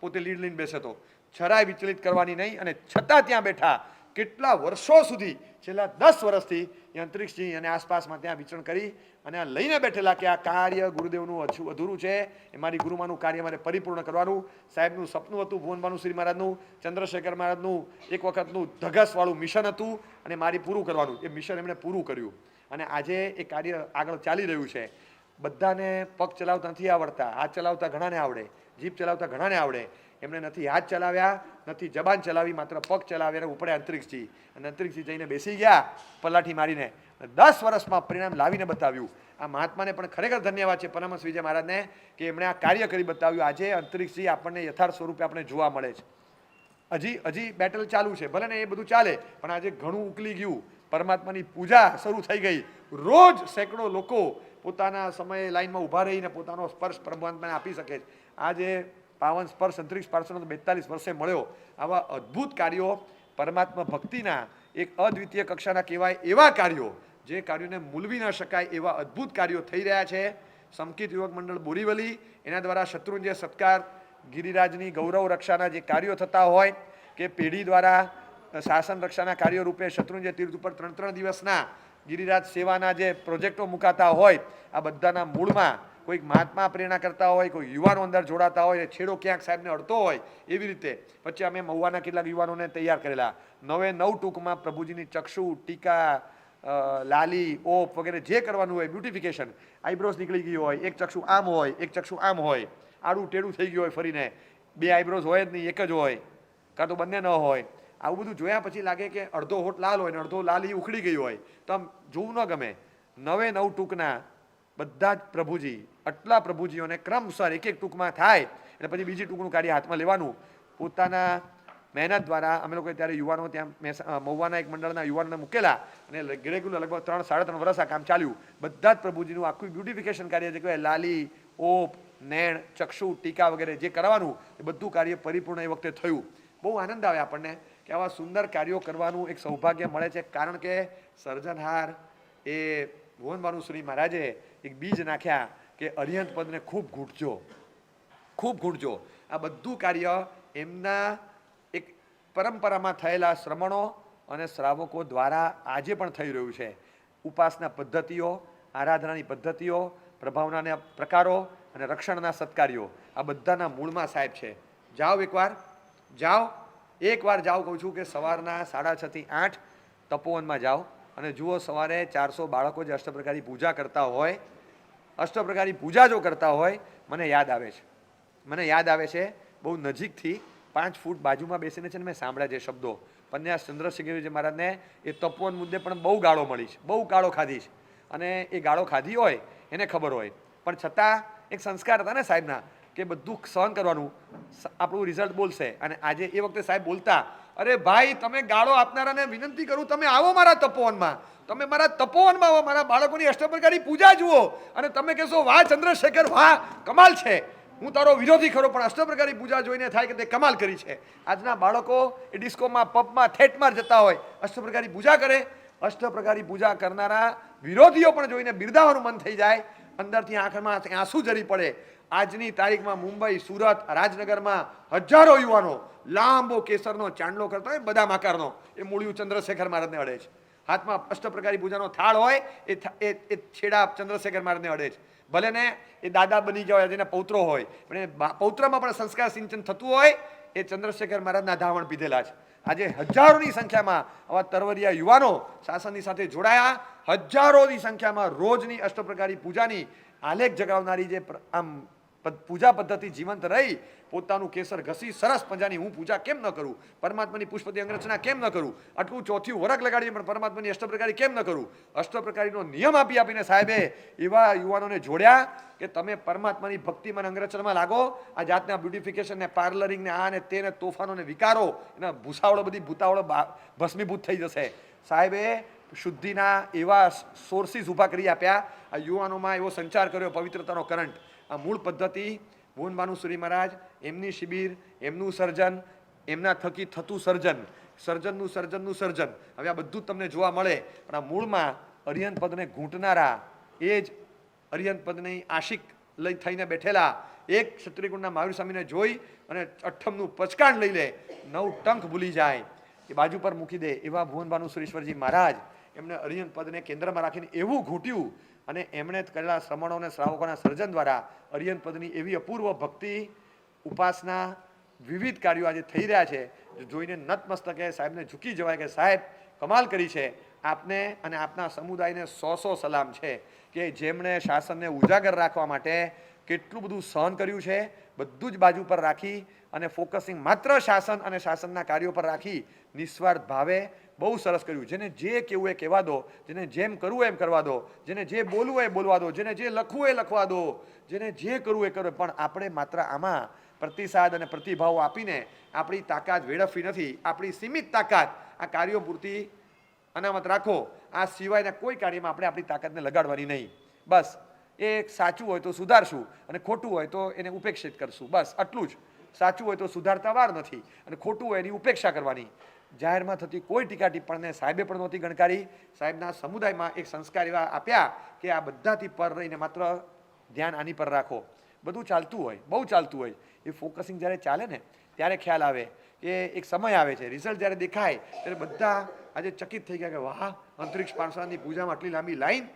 પોતે લીડ લઈને બેસે તો જરાય વિચલિત કરવાની નહીં. અને છતાં ત્યાં બેઠા કેટલા વર્ષો સુધી, છેલ્લા 10 વર્ષથી એ અંતરિક્ષજી અને આસપાસમાં ત્યાં વિચરણ કરી અને આ લઈને બેઠેલા કે આ કાર્ય ગુરુદેવનું અધૂરું છે, એ મારી ગુરુમાનું કાર્ય મારે પરિપૂર્ણ કરવાનું. સાહેબનું સપનું હતું, ભુવનભાનુ શ્રી મહારાજનું, ચંદ્રશેખર મહારાજનું એક વખતનું ધગસવાળું મિશન હતું અને મારી પૂરું કરવાનું. એ મિશન એમણે પૂરું કર્યું અને આજે એ કાર્ય આગળ ચાલી રહ્યું છે. બધાને પગ ચલાવતા નથી આવડતા, હાથ ચલાવતા ઘણાને આવડે, જીભ ચલાવતા ઘણાને આવડે. એમણે નથી હાથ ચલાવ્યા, નથી જબાન ચલાવી, માત્ર પગ ચલાવ્યા અને ઉપડે અંતરિક્ષથી. અને અંતરિક્ષથી જઈને બેસી ગયા પલાઠી મારીને. 10 વર્ષમાં પરિણામ લાવીને બતાવ્યું. આ મહાત્માને પણ ખરેખર ધન્યવાદ છે પરમહંસ વિજય મહારાજને કે એમણે આ કાર્ય કરી બતાવ્યું. આજે અંતરિક્ષથી આપણને યથાર્થ સ્વરૂપે આપણે જોવા મળે છે. હજી બેટલ ચાલુ છે, ભલે ને એ બધું ચાલે, પણ આજે ઘણું ઉકલી ગયું. પરમાત્માની પૂજા શરૂ થઈ ગઈ. રોજ સેંકડો લોકો પોતાના સમયે લાઈનમાં ઊભા રહીને પોતાનો સ્પર્શ પરમાત્માને આપી શકે છે. આજે પાવન સ્પર્શ અંતરિક્ષ પાર્ષદનો 42 વર્ષે મળ્યો. આવા અદ્ભુત કાર્યો પરમાત્મા ભક્તિના એક અદ્વિતીય કક્ષાના કહેવાય એવા કાર્યો, જે કાર્યોને મૂલવી ન શકાય એવા અદ્ભુત કાર્યો થઈ રહ્યા છે. સમકિત યુવક મંડળ બોરીવલી, એના દ્વારા શત્રુંજય સત્કાર, ગિરિરાજની ગૌરવ રક્ષાના જે કાર્યો થતા હોય કે પેઢી દ્વારા શાસન રક્ષાના કાર્યો રૂપે શત્રુંજય તીર્થ ઉપર 3 દિવસના ગિરિરાજ સેવાના જે પ્રોજેક્ટો મુકાતા હોય, આ બધાના મૂળમાં કોઈક મહાત્મા પ્રેરણા કરતા હોય, કોઈ યુવાનો અંદર જોડાતા હોય, છેડો ક્યાંક સાહેબને અડતો હોય, એવી રીતે પછી અમે મહુવાના કેટલાક યુવાનોને તૈયાર કરેલા. 9 ટૂંકમાં પ્રભુજીની ચક્ષુ, ટીકા, લાલી, ઓપ વગેરે જે કરવાનું હોય, બ્યુટિફિકેશન, આઈબ્રોઝ નીકળી ગઈ હોય, એક ચક્ષુ આમ હોય, એક ચક્ષુ આમ હોય, આડું ટેડું થઈ ગયું હોય, ફરીને 2 આઈબ્રોઝ હોય જ નહીં, એક જ હોય, કાં તો બંને ન હોય. આવું બધું જોયા પછી લાગે કે અડધો હોઠ લાલ હોય ને અડધો લાલી ઉખડી ગઈ હોય, તો આમ જોવું ન ગમે. 9 ટૂંકના બધા જ પ્રભુજી, આટલા પ્રભુજીઓને ક્રમસર એક ટૂંકમાં થાય અને પછી બીજી ટૂંકનું કાર્ય હાથમાં લેવાનું. પોતાના મહેનત દ્વારા અમે લોકો ત્યારે યુવાનો ત્યાં મહુવાના એક મંડળના યુવાનોને મૂકેલા અને રેગ્યુલર લગભગ 3-3.5 વર્ષ આ કામ ચાલ્યું. બધા જ પ્રભુજીનું આખું બ્યુટિફિકેશન કાર્ય જે કહેવાય, લાલી, ઓપ, નેણ, ચક્ષુ, ટીકા વગેરે જે કરવાનું એ બધું કાર્ય પરિપૂર્ણ એ વખતે થયું. બહુ આનંદ આવે આપણને કે આવા સુંદર કાર્યો કરવાનું એક સૌભાગ્ય મળે છે. કારણ કે સર્જનહાર એ ભુવનભાનુ શ્રી મહારાજે એક બીજ નાખ્યા કે અરિહંત પદને ખૂબ ઘૂંટજો. આ બધું કાર્ય એમના એક પરંપરામાં થયેલા શ્રમણો અને શ્રાવકો દ્વારા આજે પણ થઈ રહ્યું છે. ઉપાસના પદ્ધતિઓ, આરાધનાની પદ્ધતિઓ, પ્રભાવનાના પ્રકારો અને રક્ષણના સત્કાર્યો, આ બધાના મૂળમાં સાહેબ છે. જાઓ એકવાર જાઓ કહું છું કે સવારના 6:30 થી 8 તપોવનમાં જાઓ અને જુઓ સવારે 400 બાળકો જે અષ્ટપ્રકારી પૂજા કરતા હોય, અષ્ટપ્રકારી પૂજા જો કરતા હોય, મને યાદ આવે છે બહુ નજીકથી 5 ફૂટ બાજુમાં બેસીને છે ને મેં સાંભળ્યા જે શબ્દો. પન્યાસ ચંદ્રશેખરજી મહારાજને એ તપોવન મુદ્દે પણ બહુ ગાળો મળી છે, બહુ ગાળો ખાધી છે. અને એ ગાળો ખાધી હોય એને ખબર હોય, પણ છતાં એક સંસ્કાર હતા ને સાહેબના કે બધું સહન કરવાનું, આપણું રિઝલ્ટ બોલશે. અને આજે એ વખતે સાહેબ બોલતા, અરે ભાઈ તમે ગાળો આપનારાને વિનંતી કરું, તમે આવો મારા તપોવનમાં, તમે મારા તપોવનમાં આવો, મારા બાળકોની અષ્ટપ્રકારી પૂજા જુઓ અને તમે કહેશો વાહ ચંદ્રશેખર, વાહ કમાલ છે, હું તારો વિરોધી ખરો પણ અષ્ટપ્રકારી પૂજા જોઈને થાય કે તે કમાલ કરી છે. આજના બાળકો એ ડિસ્કોમાં, પબમાં, થેટમાં જતા હોય, અષ્ટપ્રકારી પૂજા કરે. અષ્ટપ્રકારી પૂજા કરનારા વિરોધીઓ પણ જોઈને બિરદાવવાનું મન થઈ જાય, અંદરથી આંખમાં આંસુ જરી પડે. આજની તારીખમાં મુંબઈ, સુરત, રાજનગરમાં હજારો યુવાનો લાંબો કેસરનો ચાંદલો કરતા હોય બદામ આકારનો, એ મૂળિયું ચંદ્રશેખર મહારાજને અડે છે. હાથમાં અષ્ટપ્રકારી પૂજાનો થાળ હોય એ છેડા ચંદ્રશેખર મહારાજને અડે છે. ભલે ને એ દાદા બની ગયા હોય, જેના પૌત્રો હોય, પણ એ પૌત્રમાં પણ સંસ્કાર સિંચન થતું હોય, એ ચંદ્રશેખર મહારાજના ધાવણ પીધેલા છે. આજે હજારોની સંખ્યામાં આવા તરવરિયા યુવાનો શાસનની સાથે જોડાયા. હજારોની સંખ્યામાં રોજની અષ્ટપ્રકારી પૂજાની આલેખ જગાવનારી જે આમ પૂજા પદ્ધતિ જીવંત રહી, પોતાનું કેસર ઘસી સરસ મજાની હું પૂજા કેમ ન કરું, પરમાત્માની પુષ્પતિ અંગરચના કેમ ન કરું, આટલું ચોથી વરખ લગાડીને પણ પરમાત્માની અષ્ટપ્રકારી કેમ ન કરું, અષ્ટપ્રકારીનો નિયમ આપીને સાહેબે એવા યુવાનોને જોડ્યા કે તમે પરમાત્માની ભક્તિમાં અંગરચનામાં લાગો. આ જાતના બ્યુટિફિકેશન ને પાર્લરિંગ ને આ ને તે ને તોફાનો ને વિકારો, એના ભૂસાવળો બધી ભૂતાવળો ભસ્મીભૂત થઈ જશે. સાહેબે શુદ્ધિના એવા સોર્સિસ ઊભા કરી આપ્યા, આ યુવાનોમાં એવો સંચાર કર્યો, પવિત્રતાનો કરંટ. આ મૂળ પદ્ધતિ ભુવન ભાનુસુરી મહારાજ, એમની શિબિર, એમનું સર્જન, એમના થકી થતું સર્જનનું સર્જન, હવે આ બધું તમને જોવા મળે. પણ આ મૂળમાં અરિહંત પદને ઘૂંટનારા, એ જ અરિહંત પદની આશિક લઈ થઈને બેઠેલા એક ક્ષત્રિયકુંડના મહાવીર સ્વામીને જોઈ અને અઠ્ઠમનું પચકાણ લઈ લે, 9 ટંક ભૂલી જાય, એ બાજુ પર મૂકી દે, એવા ભુવન ભાનુસુરેશ્વરજી મહારાજ એમને અરિહંત પદને કેન્દ્રમાં રાખીને એવું ઘૂંટ્યું અને એમણે કરેલા શ્રમણો અને શ્રાવકોના સર્જન દ્વારા અરિહંત પદની એવી અપૂર્વ ભક્તિ, ઉપાસના, વિવિધ કાર્યો આજે થઈ રહ્યા છે. જોઈને નતમસ્તકે સાહેબને ઝૂકી જવાય કે સાહેબ કમાલ કરી છે. આપને અને આપના સમુદાયને 100 સલામ છે કે જેમણે શાસનને ઉજાગર રાખવા માટે કેટલું બધું સહન કર્યું છે. બધું જ બાજુ પર રાખી અને ફોકસિંગ માત્ર શાસન અને શાસનના કાર્યો પર રાખી નિસ્વાર્થ ભાવે બહુ સરસ કર્યું. જેને જે કહેવું એ કહેવા દો, જેને જેમ કરવું એમ કરવા દો, જેને જે બોલવું એ બોલવા દો, જેને જે લખવું એ લખવા દો, જેને જે કરવું એ કરો. પણ આપણે માત્ર આમાં પ્રતિસાદ અને પ્રતિભાવો આપીને આપણી તાકાત વેડફવી નથી. આપણી સીમિત તાકાત આ કાર્યો પૂરતી અનામત રાખો. આ સિવાયના કોઈ કાર્યમાં આપણે આપણી તાકાતને લગાડવાની નહીં. બસ એ સાચું હોય તો સુધારશું અને ખોટું હોય તો એને ઉપેક્ષિત કરશું. બસ આટલું જ. સાચું હોય તો સુધારતા વાર નથી અને ખોટું હોય એની ઉપેક્ષા કરવાની. જાહેરમાં થતી કોઈ ટીકા ટિપ્પણને સાહેબે પણ નહોતી ગણકારી. સાહેબના સમુદાયમાં એક સંસ્કાર એવા આપ્યા કે આ બધાથી પર રહીને માત્ર ધ્યાન આની પર રાખો. બધું ચાલતું હોય, બહુ ચાલતું હોય, એ ફોકસિંગ જ્યારે ચાલે ને ત્યારે ખ્યાલ આવે કે એક સમય આવે છે, રિઝલ્ટ જ્યારે દેખાય ત્યારે બધા આજે ચકિત થઈ ગયા કે વાહ, અંતરિક્ષ પાર્ષદની પૂજામાં આટલી લાંબી લાઈન.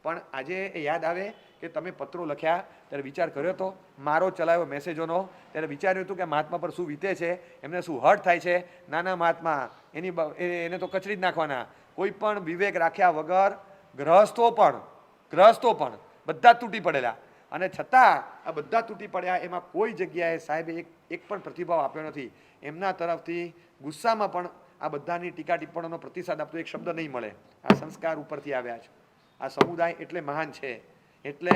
પણ આજે એ યાદ આવે કે તમે પત્રો લખ્યા ત્યારે વિચાર કર્યો હતો, મારો ચલાવ્યો મેસેજોનો ત્યારે વિચાર્યું હતું કે મહાત્મા પર શું વીતે છે, એમને શું હર્ટ થાય છે. નાના મહાત્મા એને તો કચરી જ નાખવાના. કોઈ પણ વિવેક રાખ્યા વગર ગ્રહસ્થો પણ બધા તૂટી પડેલા, અને છતાં આ બધા તૂટી પડ્યા એમાં કોઈ જગ્યાએ સાહેબે એક પણ પ્રતિભાવ આપ્યો નથી. એમના તરફથી ગુસ્સામાં પણ આ બધાની ટીકા ટિપ્પણીનો પ્રતિસાદ આપતો એક શબ્દ નહીં મળે. આ સંસ્કાર ઉપરથી આવ્યા છે. આ સમુદાય એટલે મહાન છે. એટલે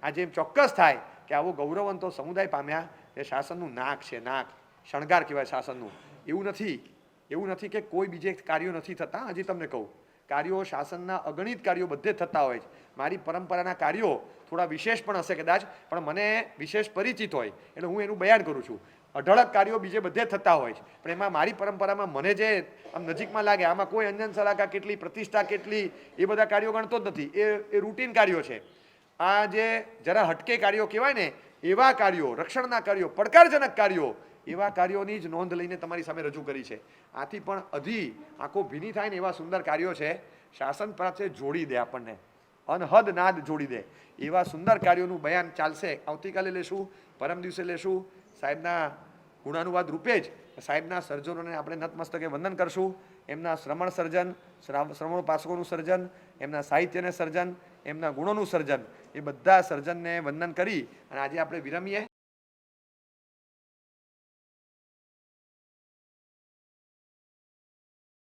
આજે એમ ચોક્કસ થાય કે આવો ગૌરવવંતો સમુદાય પામ્યા એ શાસનનું નાક છે. નાક શણગાર કહેવાય શાસનનું. એવું નથી કે કોઈ બીજે કાર્યો નથી થતા. હજી તમને કહું, કાર્યો શાસનના અગણિત કાર્યો બધે થતા હોય છે. મારી પરંપરાના કાર્યો થોડા વિશેષ પણ હશે કદાચ, પણ મને વિશેષ પરિચિત હોય એટલે હું એનું બયાન કરું છું. અઢળક કાર્યો બીજે બધે થતા હોય છે, પણ એમાં મારી પરંપરામાં મને જે આમ નજીકમાં લાગે, આમાં કોઈ અંજન સલાકા કેટલી, પ્રતિષ્ઠા કેટલી, એ બધા કાર્યો ગણતો જ નથી. એ રૂટીન કાર્યો છે. આ જે જરા હટકે કાર્યો કહેવાય ને, એવા કાર્યો, રક્ષણના કાર્યો, પડકારજનક કાર્યો, એવા કાર્યોની જ નોંધ લઈને તમારી સામે રજૂ કરી છે. આથી પણ આંખો ભીની થાય ને એવા સુંદર કાર્યો છે. શાસન પાસે જોડી દે, આપણને અનહદ નાદ જોડી દે એવા સુંદર કાર્યોનું બયાન ચાલશે. આવતીકાલે લેશું, પરમ દિવસે લેશું. સાહેબના ગુણાનુવાદ રૂપે જ સાહેબના સર્જનોને આપણે નતમસ્તકે વંદન કરશું. એમના શ્રમણ સર્જન, શ્રમણોપાસકોનું સર્જન, એમના સાહિત્યને સર્જન, એમના ગુણોનું સર્જન, એ બધા સર્જનને વંદન કરી અને આજે આપણે વિરમીએ.